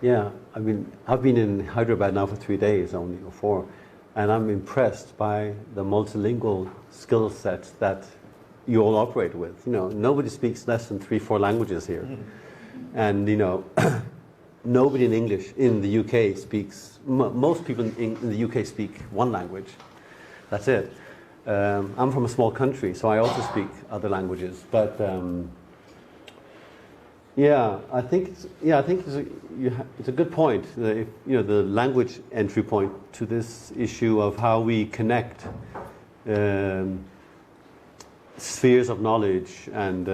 Speaker 2: Yeah, I've been in Hyderabad now for 3 days only, or 4, and I'm impressed by the multilingual skill set that you all operate with. Nobody speaks less than 3-4 languages here. And, nobody in English in the UK speaks, most people in the UK speak one language. That's it. I'm from a small country, so I also speak other languages. But, I think it's a good point. The language entry point to this issue of how we connect spheres of knowledge and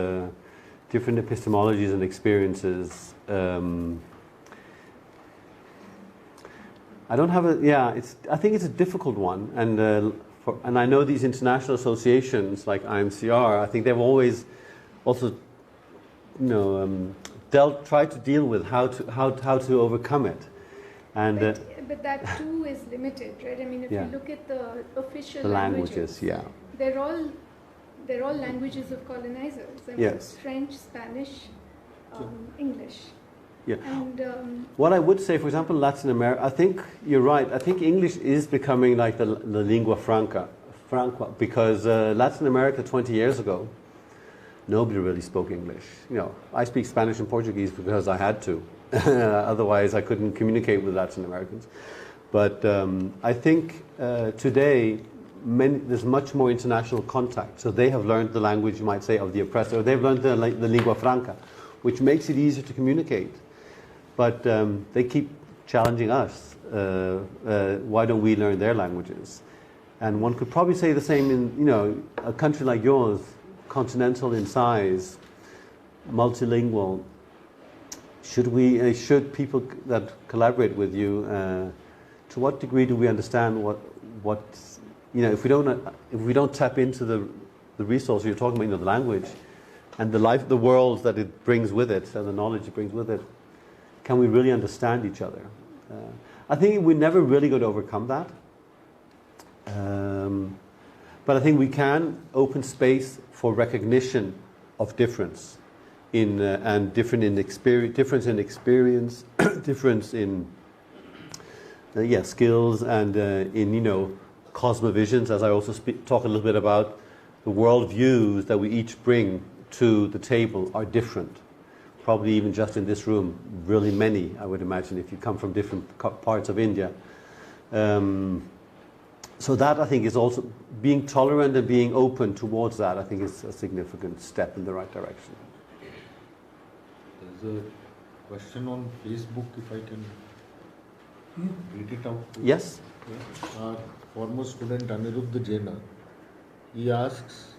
Speaker 2: different epistemologies and experiences. I don't have I think it's a difficult one, and I know these international associations like IMCR. I think they've always also tried to deal with how to overcome it, and
Speaker 3: but that too is limited, right? If you look at the official
Speaker 2: languages,
Speaker 3: they're all languages of colonizers.
Speaker 2: Yes.
Speaker 3: French, Spanish, English.
Speaker 2: Yeah.
Speaker 3: And
Speaker 2: what I would say, for example, Latin America, I think you're right. I think English is becoming like the lingua franca, because Latin America 20 years ago, nobody really spoke English. I speak Spanish and Portuguese because I had to. Otherwise, I couldn't communicate with Latin Americans. But I think today, there's much more international contact. So they have learned the language, you might say, of the oppressor. They've learned the lingua franca, which makes it easier to communicate. But they keep challenging us. Why don't we learn their languages? And one could probably say the same in a country like yours, continental in size, multilingual. Should people that collaborate with you, to what degree do we understand what if we don't tap into the resource you're talking about, the language, and the world that it brings with it, and the knowledge it brings with it, can we really understand each other? I think we're never really going to overcome that. But I think we can open space for recognition of difference and difference in experience, difference in skills, and in cosmovisions, as I also talk a little bit about. The worldviews that we each bring to the table are different. Probably even just in this room, really many, I would imagine, if you come from different parts of India. So that, I think, is also being tolerant and being open towards that, I think, is a significant step in the right direction.
Speaker 4: There's a question on Facebook, if I can read it out.
Speaker 2: Yes?
Speaker 4: Our former student Aniruddha Jaina, he asks,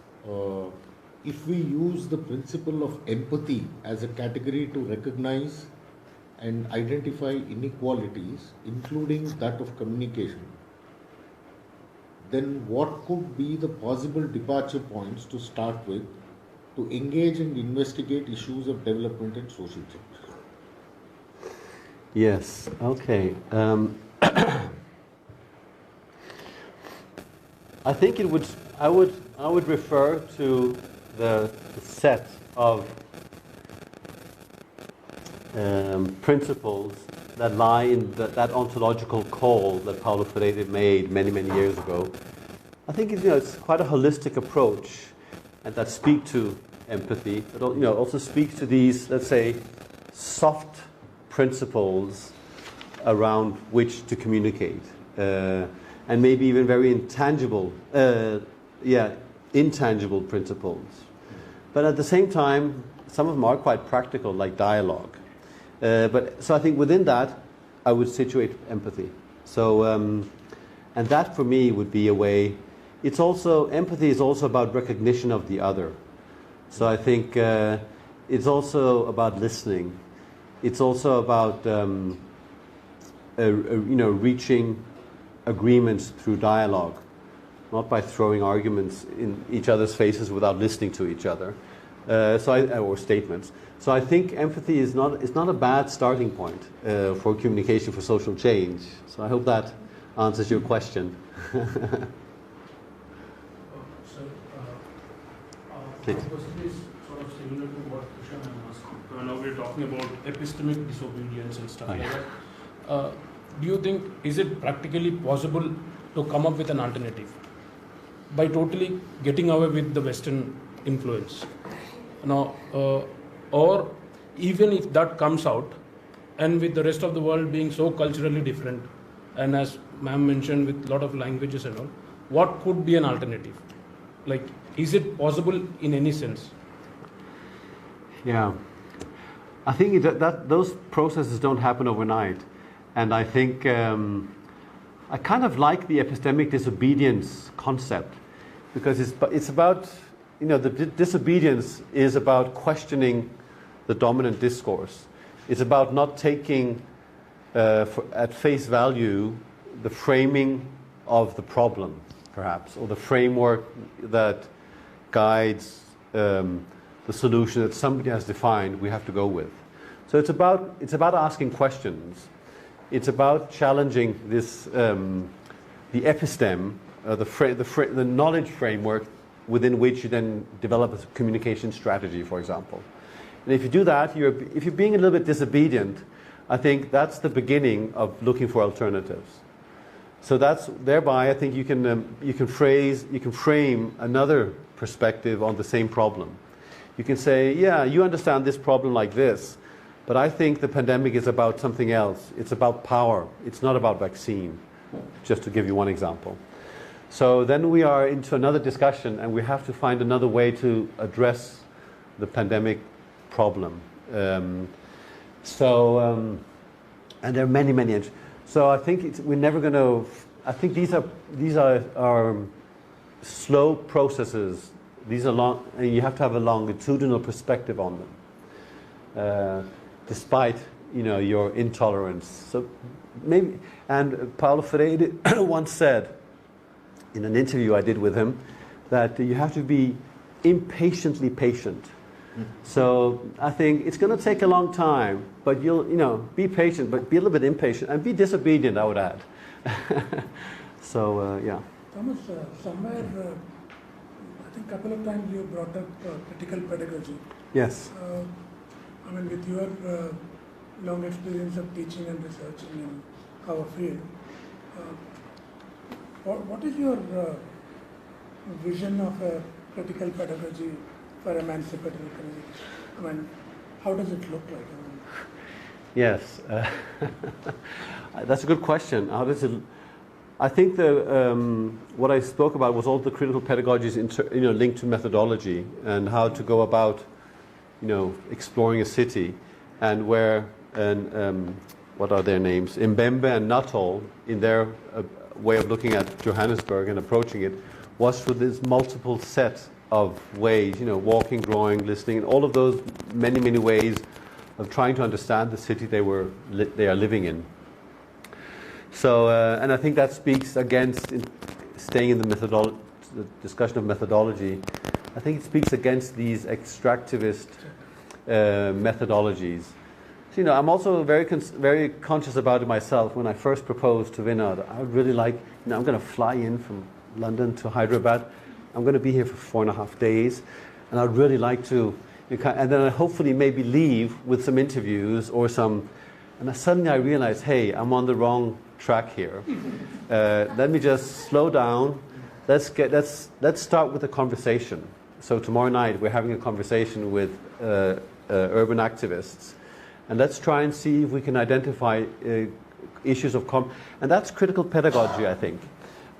Speaker 4: if we use the principle of empathy as a category to recognize and identify inequalities, including that of communication, then what could be the possible departure points to start with to engage and investigate issues of development and social change?
Speaker 2: Yes, okay. I think I would refer to the set of principles that lie in that ontological call that Paulo Freire made many, many years ago. I think it's quite a holistic approach, and that speak to empathy, but also speak to these, let's say, soft principles around which to communicate, and maybe even very intangible principles. But at the same time, some of them are quite practical, like dialogue. So I think within that, I would situate empathy. So, and that for me would be a way. Empathy is also about recognition of the other. So I think it's also about listening. It's also about reaching agreements through dialogue, not by throwing arguments in each other's faces without listening to each other, or statements. So I think empathy is not a bad starting point for communication for social change. So I hope that answers your question. Please.
Speaker 5: My question is sort of similar to what Krishna asked. Now we're talking about epistemic disobedience and stuff like that. Do you think, is it practically possible to come up with an alternative by totally getting away with the Western influence? Now, or even if that comes out, and with the rest of the world being so culturally different, and as ma'am mentioned, with a lot of languages and all, what could be an alternative? Like, is it possible in any sense?
Speaker 2: Yeah, I think that those processes don't happen overnight, and I think I kind of like the epistemic disobedience concept, because it's about the disobedience is about questioning the dominant discourse. It's about not taking at face value the framing of the problem, perhaps, or the framework that guides the solution that somebody has defined we have to go with. So it's about asking questions. It's about challenging this the episteme, the knowledge framework within which you then develop a communication strategy, for example. And if you do that, if you're being a little bit disobedient, I think that's the beginning of looking for alternatives. So thereby I think you can frame another perspective on the same problem. You can say, yeah, you understand this problem like this, but I think the pandemic is about something else. It's about power. It's not about vaccine, just to give you one example. So then we are into another discussion, and we have to find another way to address the pandemic problem. And there are many. So I think we're never going to. I think these are slow processes. These are long, and you have to have a longitudinal perspective on them, despite your intolerance. So maybe. And Paulo Freire once said, in an interview I did with him, that you have to be impatiently patient. So I think it's going to take a long time, but you'll be patient, but be a little bit impatient and be disobedient, I would add. So yeah.
Speaker 1: Thomas, somewhere I think a couple of times you brought up critical pedagogy.
Speaker 2: Yes.
Speaker 1: I mean, with your long experience of teaching and researching in our field, what is your vision of a critical pedagogy for emancipatory communication? I mean, how does it look like? I mean,
Speaker 2: Yes, that's a good question. How does it? I think what I spoke about was all the critical pedagogies, linked to methodology and how to go about, exploring a city, and where what are their names? Mbembe and Nuttall, in their way of looking at Johannesburg and approaching it, was for this multiple set of ways, walking, drawing, listening, and all of those many, many ways of trying to understand the city they are living in. So, and I think that speaks against staying in the discussion of methodology. I think it speaks against these extractivist methodologies. So, I'm also very conscious about it myself. When I first proposed to Vinod, I would really like, I'm going to fly in from London to Hyderabad. I'm going to be here for 4.5 days, and I'd really like to. And then I hopefully maybe leave with some interviews or some, and suddenly I realize, hey, I'm on the wrong track here. Let me just slow down. Let's start with a conversation. So tomorrow night we're having a conversation with urban activists, and let's try and see if we can identify issues of and that's critical pedagogy, I think.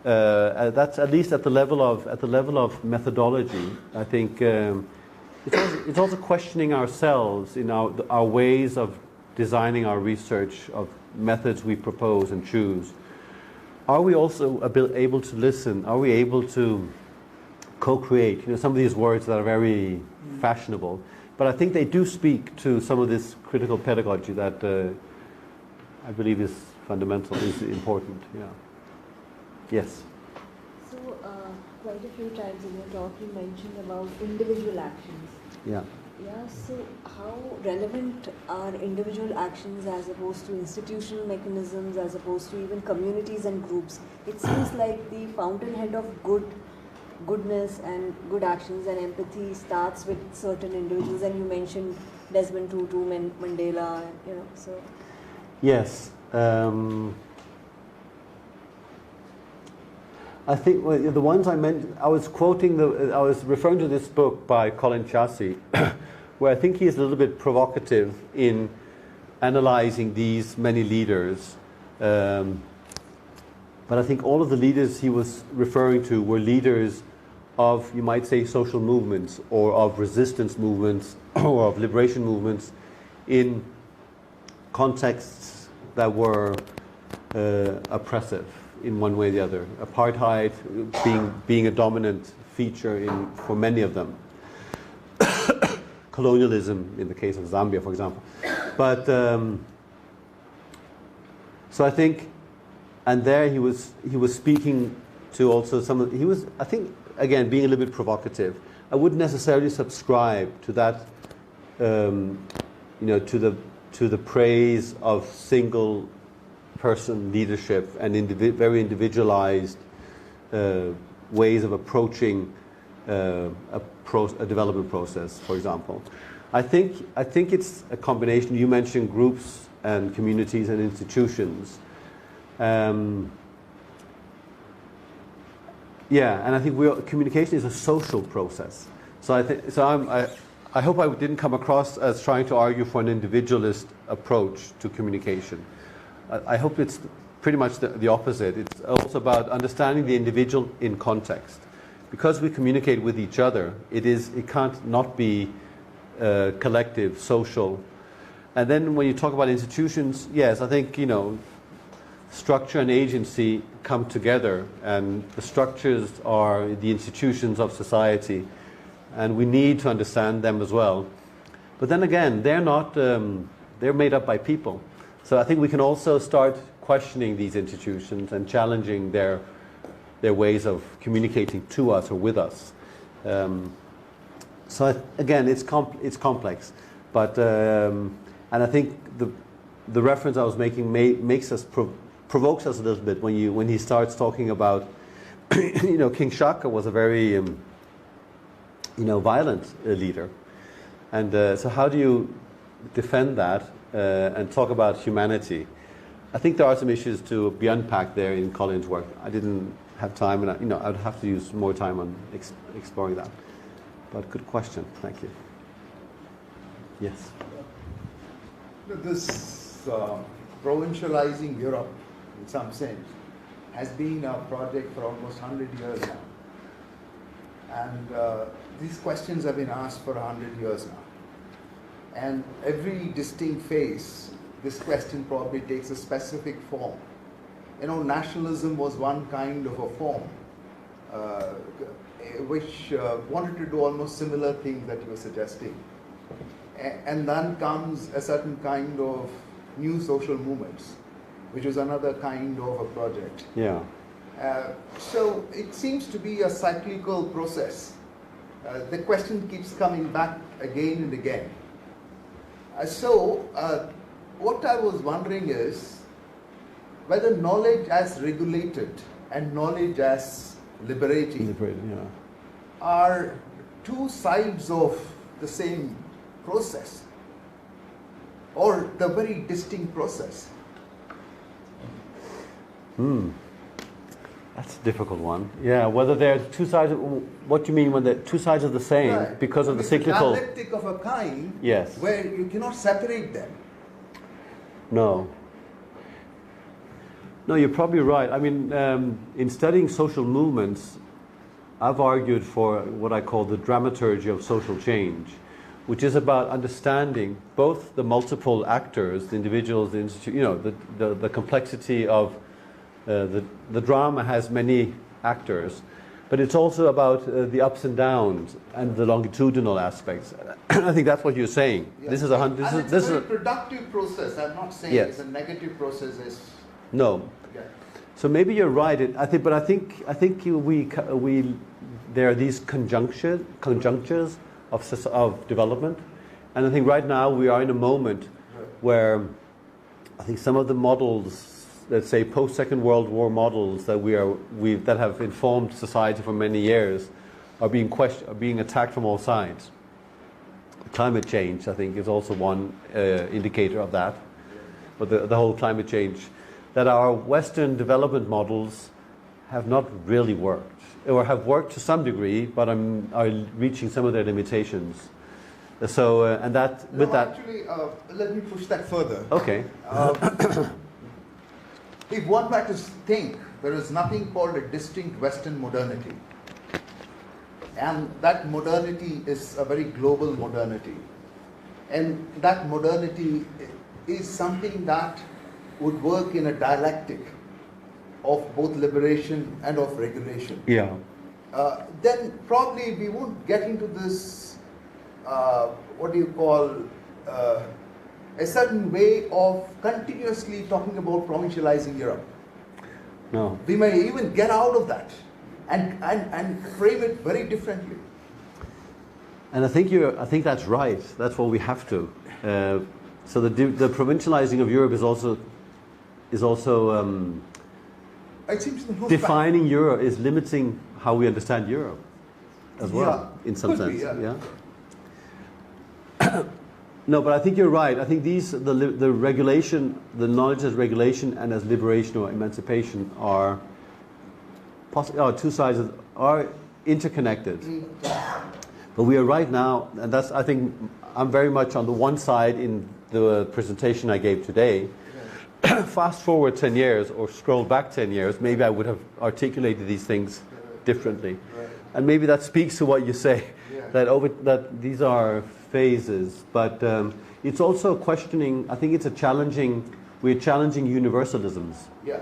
Speaker 2: That's at least at the level of methodology. I think. It's also questioning ourselves in our ways of designing our research, of methods we propose and choose. Are we also able to listen? Are we able to co-create? Some of these words that are very fashionable, but I think they do speak to some of this critical pedagogy that I believe is fundamental, is important. Yeah. Yes.
Speaker 6: So, quite a few times in your talk you mentioned about individual actions.
Speaker 2: Yeah.
Speaker 6: Yeah, so how relevant are individual actions as opposed to institutional mechanisms, as opposed to even communities and groups? It seems like the fountainhead of goodness and good actions and empathy starts with certain individuals, and you mentioned Desmond Tutu, Mandela, so.
Speaker 2: Yes. I think the ones I mentioned, I was referring to this book by Colin Chassie, where I think he is a little bit provocative in analyzing these many leaders. But I think all of the leaders he was referring to were leaders of, you might say, social movements or of resistance movements or of liberation movements in contexts that were oppressive in one way or the other. Apartheid being a dominant feature for many of them. Colonialism in the case of Zambia, for example. But so I think, and there he was speaking to also he was, I think, again, being a little bit provocative. I wouldn't necessarily subscribe to that, to the praise of single person leadership and very individualized ways of approaching a development process, for example. I think it's a combination. You mentioned groups and communities and institutions. And I think communication is a social process. So I hope I didn't come across as trying to argue for an individualist approach to communication. I hope it's pretty much the opposite. It's also about understanding the individual in context. Because we communicate with each other, it can't not be collective, social. And then when you talk about institutions, yes, I think, structure and agency come together, and the structures are the institutions of society, and we need to understand them as well. But then again, they're made up by people. So I think we can also start questioning these institutions and challenging their ways of communicating to us or with us. So again, it's complex, but and I think the reference I was making provokes us a little bit when he starts talking about, King Shaka was a very violent leader. And so how do you defend that and talk about humanity? I think there are some issues to be unpacked there in Colin's work. I didn't have time, and I'd have to use more time on exploring that. But good question. Thank you. Yes.
Speaker 7: This provincializing Europe, in some sense, has been a project for almost 100 years now. And these questions have been asked for 100 years now. And every distinct phase, this question probably takes a specific form. Nationalism was one kind of a form, which wanted to do almost similar things that you were suggesting. And then comes a certain kind of new social movements, which was another kind of a project.
Speaker 2: Yeah.
Speaker 7: So it seems to be a cyclical process. The question keeps coming back again and again. What I was wondering is whether knowledge as regulated and knowledge as liberating are two sides of the same process, or the very distinct process.
Speaker 2: That's a difficult one. Yeah, whether they're two sides of, what do you mean when they're two sides of the same,
Speaker 7: Right.
Speaker 2: because of the
Speaker 7: It's
Speaker 2: cyclical...
Speaker 7: a dialectic of a kind,
Speaker 2: Yes.
Speaker 7: where you cannot separate them.
Speaker 2: No. No, you're probably right. I mean, in studying social movements, I've argued for what I call the dramaturgy of social change, which is about understanding both the multiple actors, the individuals, the institute, the complexity of the drama has many actors, but it's also about the ups and downs and the longitudinal aspects. I think that's what you're saying.
Speaker 7: Yeah.
Speaker 2: This is
Speaker 7: It's a very productive process. I'm not saying
Speaker 2: Yes.
Speaker 7: it's a negative process.
Speaker 2: No.
Speaker 7: Yeah.
Speaker 2: So maybe you're right. I think there are these conjunctures of development, and I think right now we are in a moment where I think some of the models, let's say post-Second World War models that have informed society for many years, are being attacked from all sides. Climate change, I think, is also one indicator of that. But the whole climate change, that our Western development models have not really worked, or have worked to some degree, but are reaching some of their limitations. So, and that with that.
Speaker 7: Actually, let me push that further.
Speaker 2: Okay.
Speaker 7: If one were to think, there is nothing called a distinct Western modernity. And that modernity is a very global modernity. And that modernity is something that would work in a dialectic of both liberation and of regulation.
Speaker 2: Yeah.
Speaker 7: Then probably we won't get into this, what do you call, a certain way of continuously talking about provincializing Europe.
Speaker 2: No.
Speaker 7: We may even get out of that and frame it very differently.
Speaker 2: And I think that's right. That's what we have to. So the provincializing of Europe is also
Speaker 7: It seems the most
Speaker 2: defining Europe, is limiting how we understand Europe as well, in some
Speaker 7: could be,
Speaker 2: sense.
Speaker 7: yeah.
Speaker 2: No, but I think you're right. I think the regulation, the knowledge as regulation and as liberation or emancipation are two sides are interconnected. But we are right now, and that's, I think, I'm very much on the one side in the presentation I gave today. Fast forward 10 years or scroll back 10 years, maybe I would have articulated these things differently. And maybe that speaks to what you say, that these are phases. But it's also questioning, I think it's we're challenging universalisms.
Speaker 7: Yeah.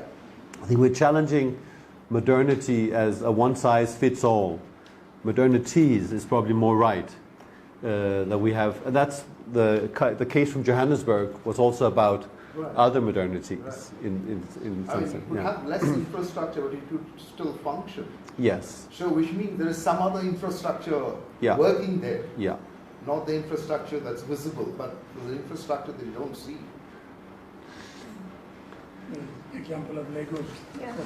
Speaker 2: I think we're challenging modernity as a one-size-fits-all. Modernities is probably more right. That we have, and that's the case from Johannesburg was also about other modernities in some sense.
Speaker 7: It would have less infrastructure, but it would still function.
Speaker 2: Yes.
Speaker 7: So, which means there is some other infrastructure working there.
Speaker 2: Yeah.
Speaker 7: Not the infrastructure that's visible, but the infrastructure that you don't see.
Speaker 1: Example of Lagos.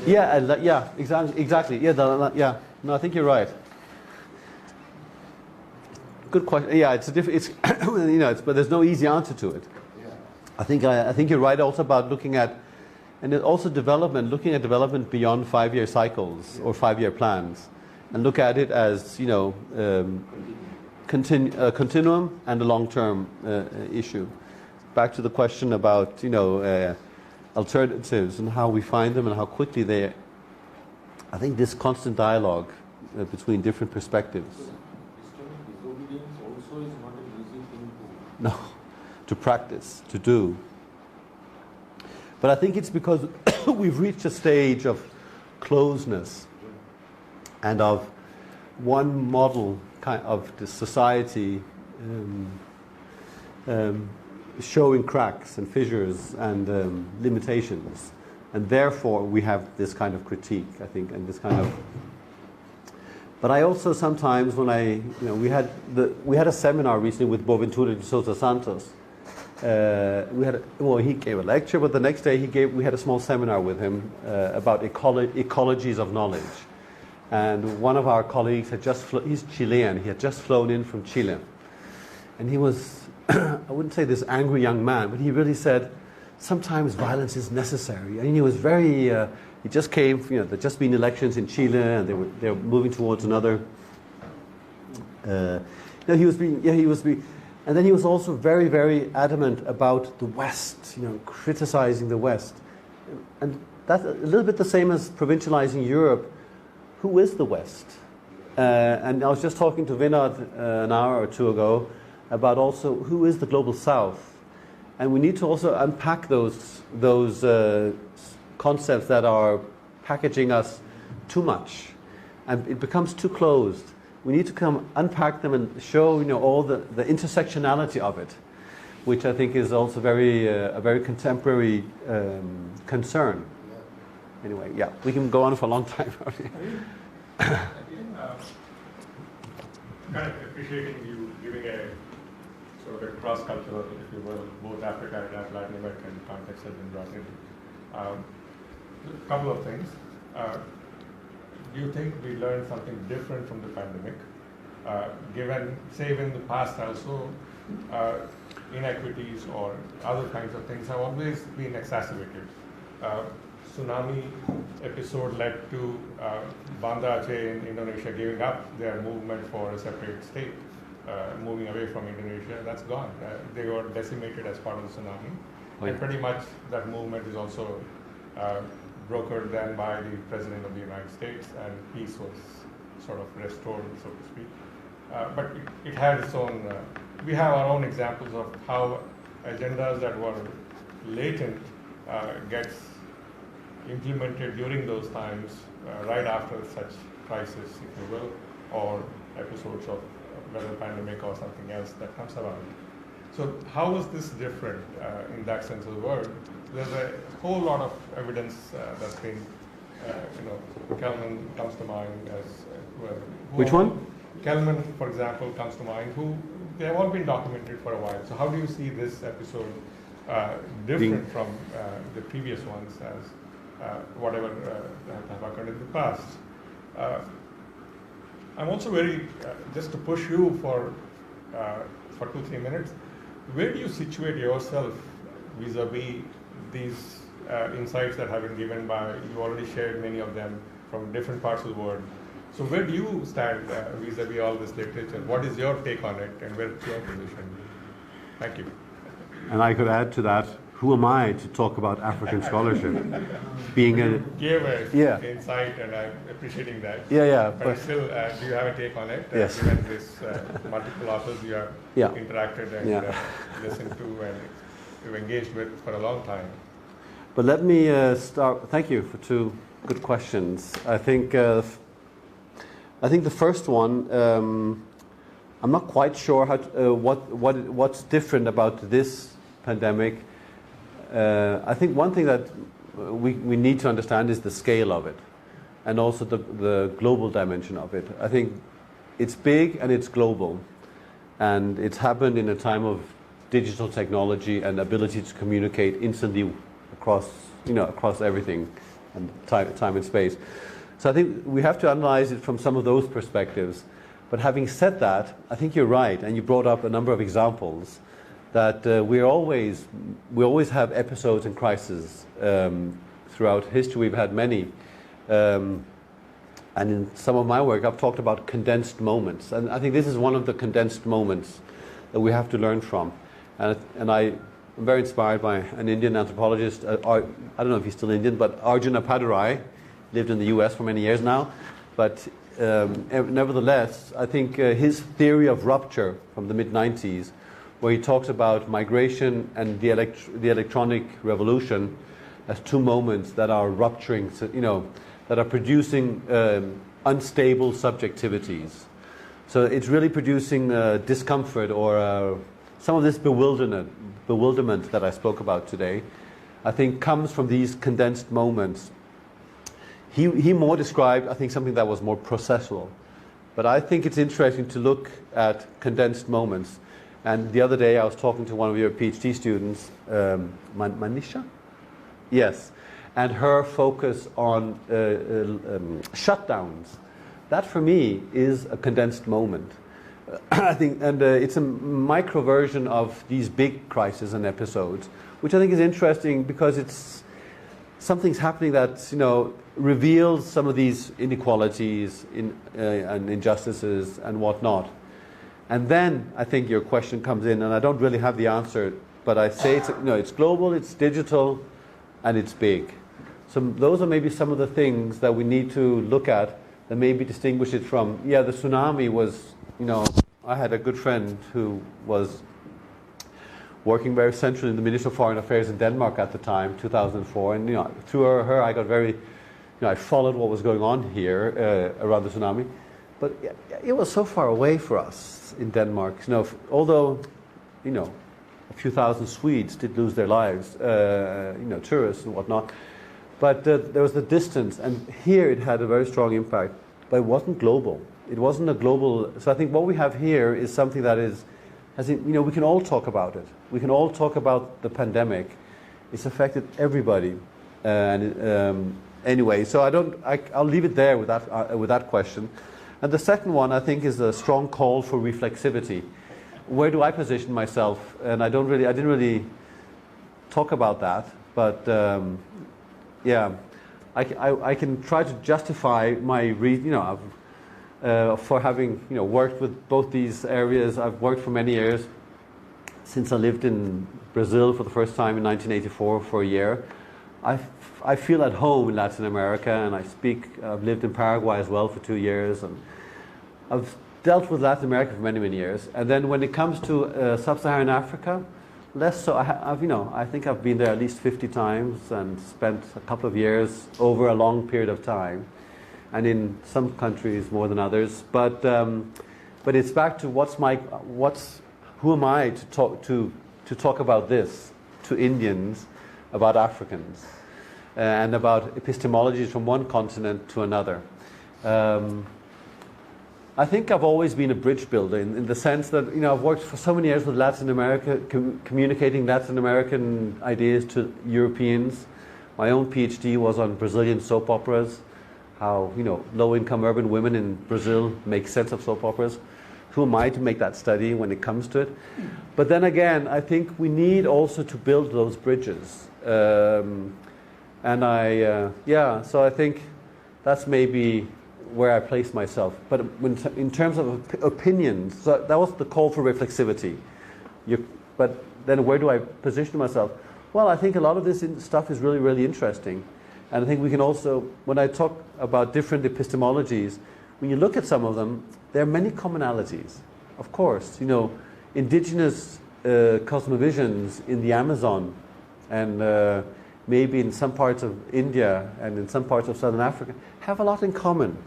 Speaker 2: Yeah, exactly. Yeah, no, I think you're right. good question. Yeah, it's but there's no easy answer to it.
Speaker 7: Yeah.
Speaker 2: I think you're right also about looking at, and also looking at development beyond 5-year cycles or 5-year plans, and look at it as continuum and a long-term issue. Back to the question about alternatives and how we find them and how quickly they. I think this constant dialogue between different perspectives.
Speaker 4: Disobedience also is not an easy thing to.
Speaker 2: No, to practice, to do. But I think it's because we've reached a stage of closeness and of one model kind of the society showing cracks and fissures and limitations, and therefore we have this kind of critique, I think, and this kind of. But I also sometimes, when we had a seminar recently with Boaventura de Sousa Santos. He gave a lecture, but the next day we had a small seminar with him about ecologies of knowledge. And one of our colleagues he's Chilean, he had just flown in from Chile. And he was, I wouldn't say this angry young man, but he really said, sometimes violence is necessary. And he was very, he just came, there'd just been elections in Chile, and they were moving towards another. He was being. And then he was also very, very adamant about the West, criticizing the West. And that's a little bit the same as provincializing Europe. Who is the West? And I was just talking to Vinod an hour or two ago about also who is the global South. And we need to also unpack those concepts that are packaging us too much. And it becomes too closed. We need to unpack them and show, all the intersectionality of it, which I think is also a very contemporary concern. Anyway, yeah, we can go on for a long time.
Speaker 8: Kind of appreciating you giving a sort of a cross-cultural, if you will, both Africa and Latin American context has been brought in. A couple of things. Do you think we learned something different from the pandemic? Given, say, in the past also, inequities or other kinds of things have always been exacerbated. Tsunami episode led to Banda Aceh in Indonesia giving up their movement for a separate state, moving away from Indonesia. That's gone. They were decimated as part of the tsunami.
Speaker 2: Right.
Speaker 8: And pretty much that movement is also brokered then by the President of the United States, and peace was sort of restored, so to speak. But it had its own, we have our own examples of how agendas that were latent gets implemented during those times, right after such crisis, if you will, or episodes of whether pandemic or something else that comes around. So how is this different in that sense of the word? There's a whole lot of evidence that's been, Kelman comes to mind as well.
Speaker 2: Which one?
Speaker 8: Kelman, for example, comes to mind, they have all been documented for a while. So how do you see this episode different from the previous ones as whatever have occurred in the past? I'm also very, just to push you for 2-3 minutes, where do you situate yourself vis-a-vis these insights that have been given by, you already shared many of them from different parts of the world. So where do you stand vis-a-vis all this literature? What is your take on it, and where's your position? Thank you.
Speaker 2: And I could add to that, who am I to talk about African scholarship? Being a
Speaker 8: gave a insight, and I'm appreciating that.
Speaker 2: Yeah.
Speaker 8: But still, do you have a take on it?
Speaker 2: Yes.
Speaker 8: Given this multiple authors you have interacted and listened to and you've engaged with for a long time.
Speaker 2: But let me start. Thank you for 2 good questions. I think the first one, I'm not quite sure how what's different about this pandemic. I think one thing that we need to understand is the scale of it, and also the global dimension of it. I think it's big and it's global, and it's happened in a time of digital technology and ability to communicate instantly across everything and time and space. So I think we have to analyze it from some of those perspectives. But having said that, I think you're right, and you brought up a number of examples that we always have episodes and crises throughout history. We've had many, and in some of my work, I've talked about condensed moments, and I think this is one of the condensed moments that we have to learn from. And I'm very inspired by an Indian anthropologist. I don't know if he's still Indian, but Emancipatory, lived in the U.S. for many years now, but nevertheless, I think his theory of rupture from the mid-90s, where he talks about migration and the electronic revolution as two moments that are rupturing, that are producing unstable subjectivities. So it's really producing discomfort or some of this bewilderment that I spoke about today, I think comes from these condensed moments. He more described, I think, something that was more processual. But I think it's interesting to look at condensed moments. And the other day I was talking to one of your PhD students, Manisha? Yes. And her focus on shutdowns. That for me is a condensed moment. I think, and it's a micro version of these big crises and episodes, which I think is interesting because it's something's happening that reveals some of these inequalities and injustices and whatnot. And then I think your question comes in, and I don't really have the answer, but I say it's global, it's digital, and it's big. So those are maybe some of the things that we need to look at that maybe distinguish it from, the tsunami was, I had a good friend who was working very centrally in the Ministry of Foreign Affairs in Denmark at the time, 2004, and through her I got very, I followed what was going on here around the tsunami, but it was so far away for us in Denmark. Although, a few thousand Swedes did lose their lives, tourists and whatnot, but there was the distance, and here it had a very strong impact, but it wasn't global. It wasn't a global. So I think what we have here is something that we can all talk about it. We can all talk about the pandemic. It's affected everybody, anyway. So I'll leave it there with that question. And the second one, I think, is a strong call for reflexivity. Where do I position myself? And I didn't really talk about that, but I can try to justify my for having worked with both these areas. I've worked for many years since I lived in Brazil for the first time in 1984 for a year. I feel at home in Latin America, and I've lived in Paraguay as well for 2 years, and I've dealt with Latin America for many, many years. And then when it comes to Sub-Saharan Africa, less so. I think I've been there at least 50 times and spent a couple of years over a long period of time, and in some countries more than others. But it's back to who am I to talk about this to Indians, about Africans, and about epistemologies from one continent to another. I think I've always been a bridge builder in the sense that I've worked for so many years with Latin America, communicating Latin American ideas to Europeans. My own PhD was on Brazilian soap operas, how low-income urban women in Brazil make sense of soap operas. Who am I to make that study when it comes to it? But then again, I think we need also to build those bridges. So I think that's maybe where I place myself. But in terms of opinions, so that was the call for reflexivity. But then where do I position myself? Well, I think a lot of this stuff is really, really interesting. And I think we can also, when I talk about different epistemologies, when you look at some of them, there are many commonalities. Of course, indigenous cosmovisions in the Amazon and maybe in some parts of India and in some parts of Southern Africa have a lot in common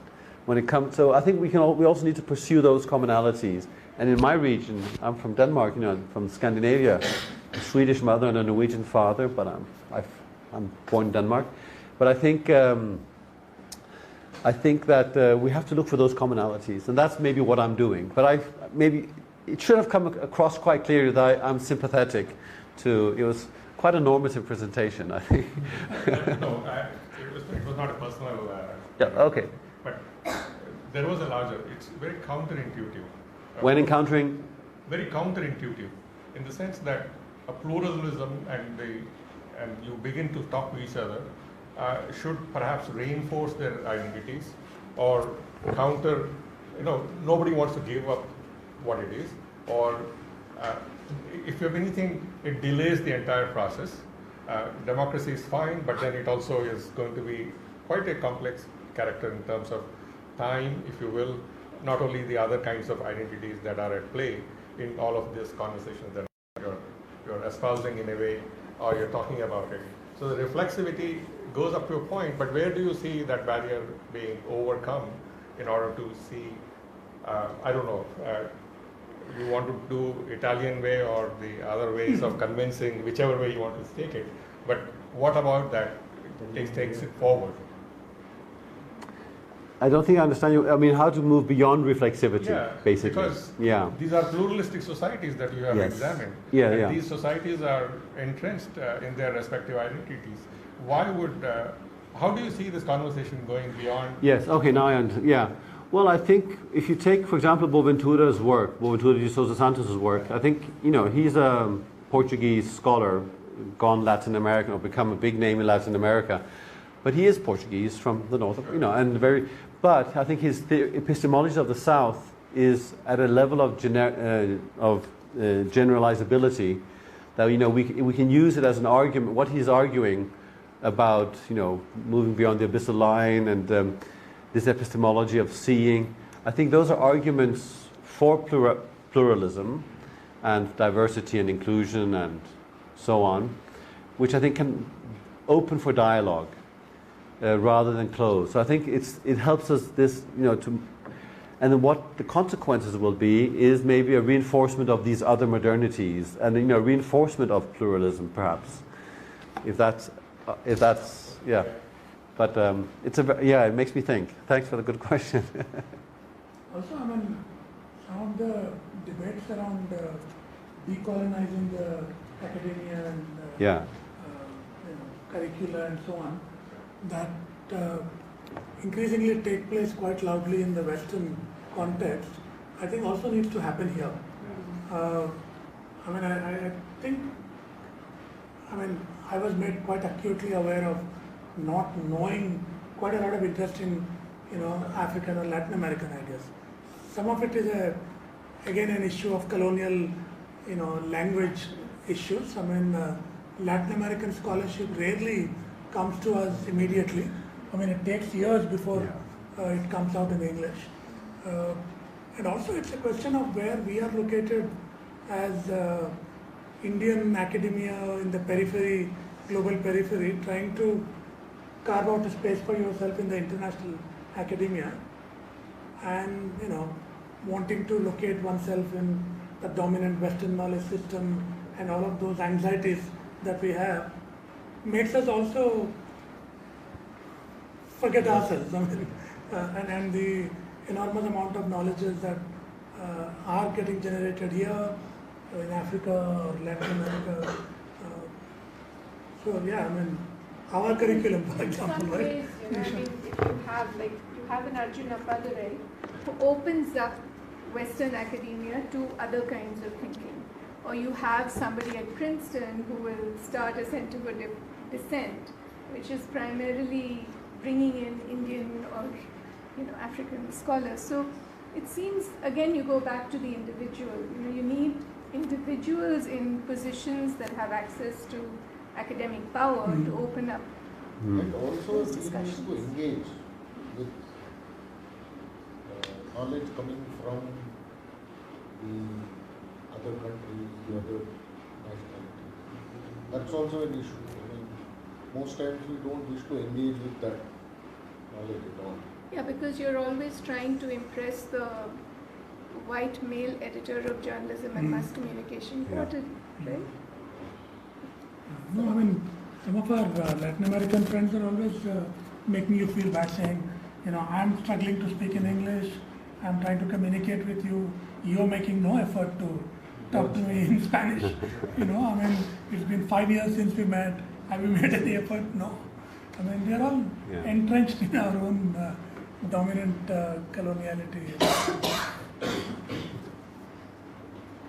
Speaker 2: when it comes. So I think we also need to pursue those commonalities. And in my region, I'm from Denmark, from Scandinavia, a Swedish mother and a Norwegian father, but I'm born in Denmark. But I think that we have to look for those commonalities, and that's maybe what I'm doing. But maybe it should have come across quite clearly that I'm sympathetic to. It was quite a normative presentation, I think.
Speaker 8: No, it was not a personal.
Speaker 2: Yeah. Okay.
Speaker 8: But there was a larger, it's very counterintuitive.
Speaker 2: When encountering?
Speaker 8: Very counterintuitive, in the sense that a pluralism and you begin to talk to each other should perhaps reinforce their identities or counter, nobody wants to give up what it is, or if you have anything, it delays the entire process. Democracy is fine, but then it also is going to be quite a complex character in terms of time, if you will, not only the other kinds of identities that are at play in all of these conversations that you're espousing in a way, or you're talking about it. So the reflexivity goes up to a point, but where do you see that barrier being overcome in order to see, I don't know, you want to do Italian way or the other ways of convincing, whichever way you want to take it, but what about that takes it forward?
Speaker 2: I don't think I understand you. I mean, how to move beyond reflexivity, basically.
Speaker 8: Because these are pluralistic societies that you have examined. And these societies are entrenched in their respective identities. How do you see this conversation going beyond?
Speaker 2: Yes, okay, now I understand. Well, I think if you take, for example, Boaventura's work, Boaventura de Sousa Santos' work, I think, he's a Portuguese scholar, gone Latin American, or become a big name in Latin America. But he is Portuguese from the north of, but I think his epistemology of the South is at a level of generalizability that, we can use it as an argument, what he's arguing about, moving beyond the abyssal line and this epistemology of seeing. I think those are arguments for pluralism and diversity and inclusion and so on, which I think can open for dialogue. Rather than close. So I think it helps us and then what the consequences will be is maybe a reinforcement of these other modernities and reinforcement of pluralism, perhaps. If that's but it makes me think. Thanks for the good question.
Speaker 1: Also, some of the debates around decolonizing the academia and curricula and so on, that increasingly take place quite loudly in the Western context, I think also needs to happen here. I was made quite acutely aware of not knowing quite a lot of interest in, African or Latin American ideas. Some of it is again an issue of colonial, language issues. Latin American scholarship rarely comes to us immediately. It takes years before it comes out in English. And also it's a question of where we are located as Indian academia in the periphery, global periphery, trying to carve out a space for yourself in the international academia and, wanting to locate oneself in the dominant Western knowledge system and all of those anxieties that we have makes us also forget ourselves. And the enormous amount of knowledges that are getting generated here in Africa or Latin America. Our curriculum, for example,
Speaker 3: some ways, if you have an Arjuna Padurai who opens up Western academia to other kinds of thinking, or you have somebody at Princeton who will start a Center for Dissent, which is primarily bringing in Indian or African scholars. So it seems, again, you go back to the individual. You need individuals in positions that have access to academic power to open up
Speaker 4: and also
Speaker 3: those
Speaker 4: we need
Speaker 3: discussions.
Speaker 4: to engage with knowledge coming from the other countries, the other nationalities. That's also an issue. Most times we don't wish to engage with that knowledge at all.
Speaker 3: Yeah, because you're always trying to impress the white male editor of journalism and mass communication quarterly, right?
Speaker 1: No, some of our Latin American friends are always making you feel bad, saying, I'm struggling to speak in English, I'm trying to communicate with you, you're making no effort to talk to me in Spanish. It's been 5 years since we met, have you made any effort? No. They're all entrenched in our own dominant coloniality.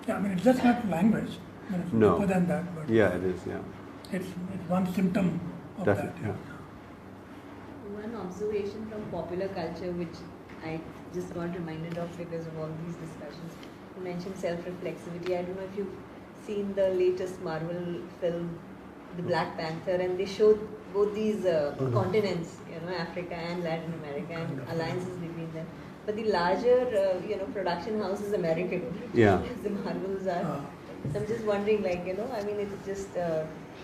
Speaker 1: Yeah, I mean, it's just not language. I mean, it's
Speaker 2: No.
Speaker 1: deeper than that, but
Speaker 2: Yeah, it is. Yeah,
Speaker 1: it's one symptom of
Speaker 2: definitely.
Speaker 1: that.
Speaker 2: Yeah.
Speaker 6: One observation from popular culture, which I just got reminded of because of all these discussions. You mentioned self-reflexivity. I don't know if you've seen the latest Marvel film, The Black Panther, and they showed both these continents, Africa and Latin America, and alliances between them. But the larger, production house is American.
Speaker 2: Yeah.
Speaker 6: The Marvels are. So I'm just wondering, I mean, it just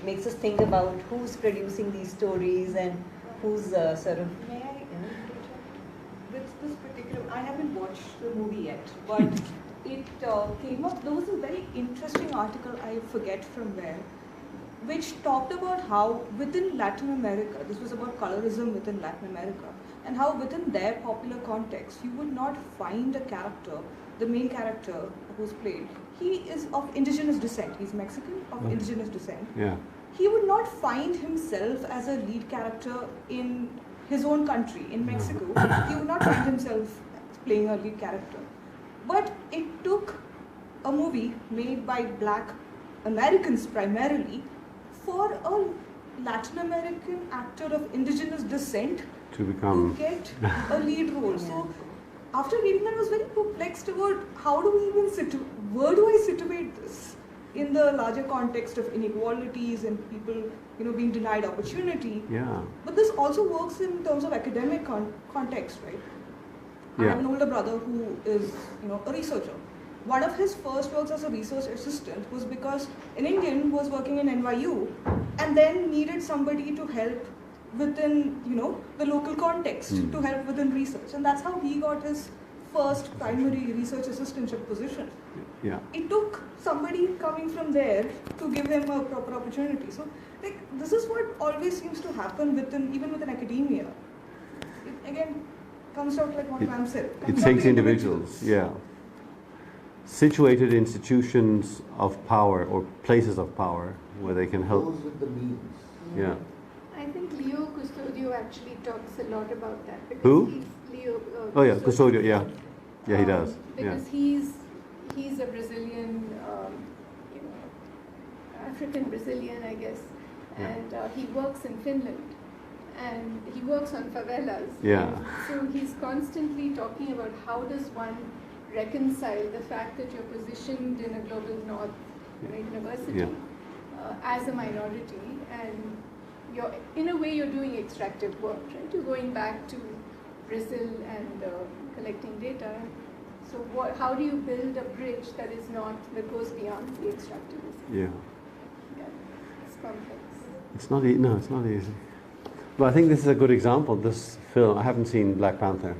Speaker 6: makes us think about who's producing these stories and who's sort of.
Speaker 9: May I? With this particular, I haven't watched the movie yet, but it came up. There was a very interesting article, I forget from where, which talked about how within Latin America, this was about colorism within Latin America, and how within their popular context, you would not find a character, the main character who's played, he is of indigenous descent, he's Mexican, of indigenous descent.
Speaker 2: Yeah.
Speaker 9: He would not find himself as a lead character in his own country, in Mexico. He would not find himself playing a lead character. But it took a movie made by Black Americans primarily for a Latin American actor of indigenous descent
Speaker 2: To become.
Speaker 9: to get a lead role. So after reading that, I was very perplexed about how do we even where do I situate this in the larger context of inequalities and people, being denied opportunity.
Speaker 2: Yeah.
Speaker 9: But this also works in terms of academic context, right? I
Speaker 2: Yeah.
Speaker 9: have an older brother who is, a researcher. One of his first works as a research assistant was because an Indian was working in NYU and then needed somebody to help within, the local context, to help within research. And that's how he got his first primary research assistantship position.
Speaker 2: Yeah.
Speaker 9: It took somebody coming from there to give him a proper opportunity. So, this is what always seems to happen even within academia. It, again, comes out like what Ma'am said.
Speaker 2: It
Speaker 9: Comes down
Speaker 2: takes
Speaker 9: to
Speaker 2: individuals. Yeah. Situated institutions of power or places of power where they can help.
Speaker 7: Those with the means.
Speaker 2: Yeah.
Speaker 3: I think Leo Custodio actually talks a lot about that. Because
Speaker 2: Who?
Speaker 3: He's Leo.
Speaker 2: Oh yeah, Custodio. Yeah. Yeah, he does. Yeah.
Speaker 3: Because he's a Brazilian, African Brazilian, I guess,
Speaker 2: Yeah.
Speaker 3: and he works in Finland, and he works on favelas.
Speaker 2: Yeah.
Speaker 3: And so he's constantly talking about how does one reconcile the fact that you're positioned in a global north university as a minority, and in a way you're doing extractive work, right? You're going back to Brazil and collecting data. So how do you build a bridge that goes beyond the extractivism?
Speaker 2: Yeah.
Speaker 3: Yeah, it's complex.
Speaker 2: It's not. No, it's not easy. But I think this is a good example. This film. I haven't seen Black Panther,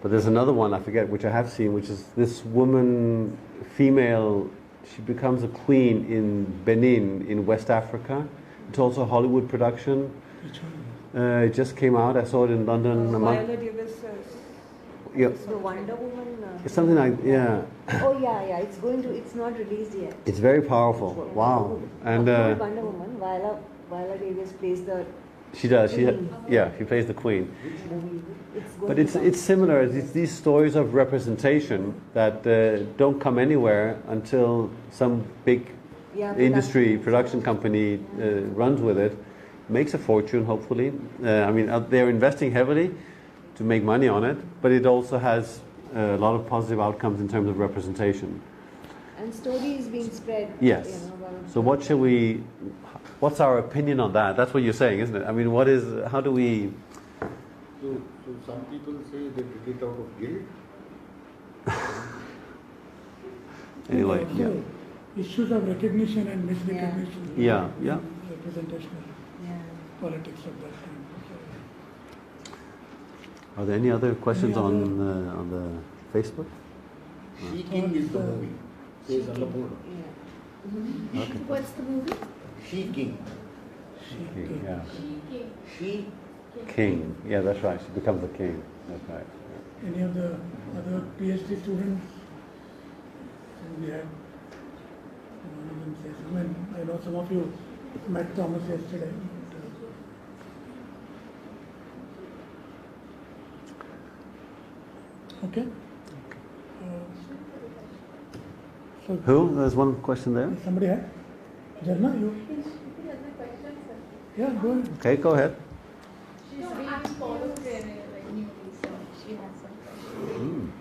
Speaker 2: but there's another one I forget which I have seen, which is this woman, female. She becomes a queen in Benin in West Africa. It's also a Hollywood production.
Speaker 1: Which one?
Speaker 2: It just came out. I saw it in London.
Speaker 9: Viola Davis.
Speaker 2: Yeah.
Speaker 6: The Wonder Woman.
Speaker 2: It's something like
Speaker 6: Oh yeah. It's not released yet.
Speaker 2: It's very powerful. Wow. And
Speaker 6: Not Wonder Woman. Viola Davis plays the.
Speaker 2: she does.
Speaker 6: Queen.
Speaker 2: She plays the queen.
Speaker 6: Which movie? It's going
Speaker 2: But
Speaker 6: to
Speaker 2: it's
Speaker 6: come.
Speaker 2: it's similar. It's these stories of representation that don't come anywhere until some big industry production company runs with it, makes a fortune. Hopefully, they're investing heavily to make money on it, but it also has a lot of positive outcomes in terms of representation.
Speaker 6: And story is being spread.
Speaker 2: Yes. So what's our opinion on that? That's what you're saying, isn't it? I mean, how do we?
Speaker 4: So some people say they did it out of guilt.
Speaker 2: Anyway,
Speaker 1: Also, issues of recognition and misrecognition.
Speaker 2: Yeah.
Speaker 1: Representational politics of that time.
Speaker 2: Are there any other questions on the Facebook?
Speaker 4: She King is the movie. Says Annapurna.
Speaker 2: Okay.
Speaker 3: What's the movie?
Speaker 4: She King.
Speaker 2: King, yeah.
Speaker 4: She
Speaker 2: King. Yeah, that's right. She becomes a king. That's right. Yeah.
Speaker 1: Any of the other PhD students? We had one of them say something. I know some of you met Thomas yesterday. Okay. So
Speaker 2: Who? There's one question there.
Speaker 1: somebody had? Jarna, you? Yeah, go ahead.
Speaker 2: Okay, go ahead.
Speaker 10: She's reading Paulo Freire, like newly, so she has some questions.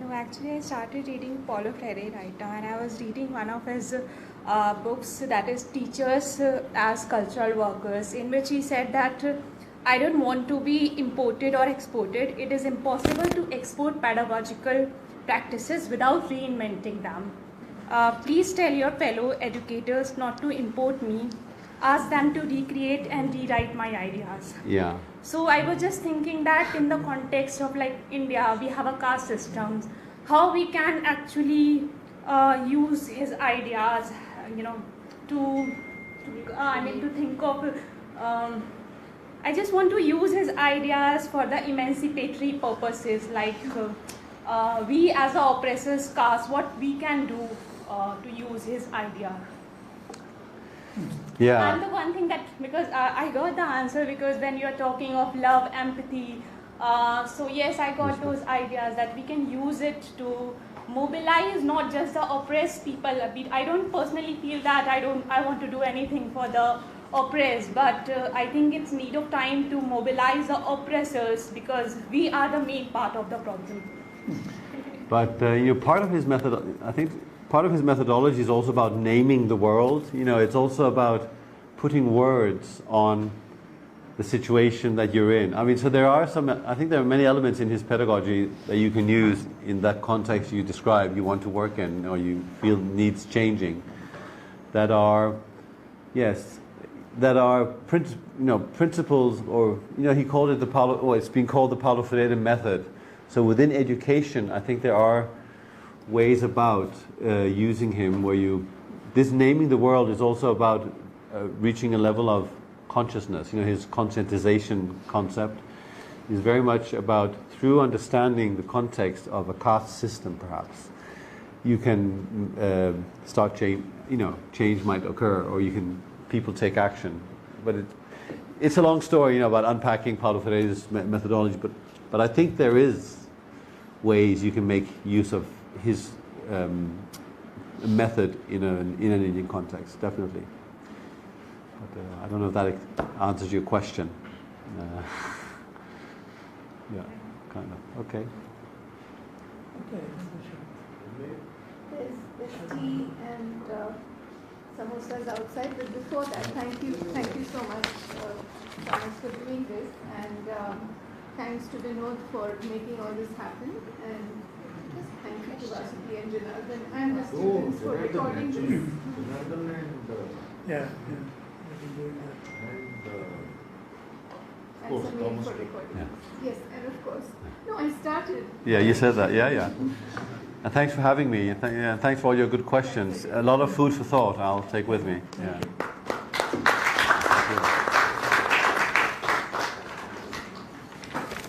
Speaker 11: No, actually I started reading Paulo Freire right now, and I was reading one of his books, that is Teachers as Cultural Workers, in which he said that I don't want to be imported or exported. It is impossible to export pedagogical practices without reinventing them. Please tell your fellow educators not to import me. Ask them to recreate and rewrite my ideas.
Speaker 2: Yeah.
Speaker 11: So I was just thinking that in the context of like India, we have a caste system, how we can actually use his ideas, to think of, I just want to use his ideas for the emancipatory purposes, like we as the oppressors caste, what we can do to use his idea.
Speaker 2: Yeah.
Speaker 11: And the one thing that, because I got the answer, because when you're talking of love, empathy, so yes, I got those ideas that we can use it to mobilize not just the oppressed people. I don't personally feel that I want to do anything for the oppressed, but I think it's need of time to mobilize the oppressors, because we are the main part of the problem.
Speaker 2: But part of his method, I think, part of his methodology is also about naming the world. It's also about putting words on the situation that you're in. I mean, so I think there are many elements in his pedagogy that you can use in that context you describe, you want to work in, or you feel needs changing, that are, principles, or, he called it it's been called the Paulo Freire method. So within education, I think there are ways about using him where this naming the world is also about reaching a level of consciousness. His conscientization concept is very much about, through understanding the context of a caste system, perhaps, you can start change. Change might occur, or people take action. But it's a long story, about unpacking Paulo Freire's methodology. But I think there is ways you can make use of his method in an Indian context, definitely. But I don't know if that answers your question. Yeah, kind of. Okay.
Speaker 3: There's tea and samosas outside, but before that, thank you so much, Thomas, for doing this, and thanks to Vinod for making all this happen, and just thank you to Vasuki and Janardhan and the students for recording this.
Speaker 1: Yeah.
Speaker 3: And Samir for recording.
Speaker 2: Yeah.
Speaker 3: Yes, and of course. No, I started.
Speaker 2: Yeah, you said that. Yeah. And thanks for having me. And thanks for all your good questions. A lot of food for thought I'll take with me. Yeah.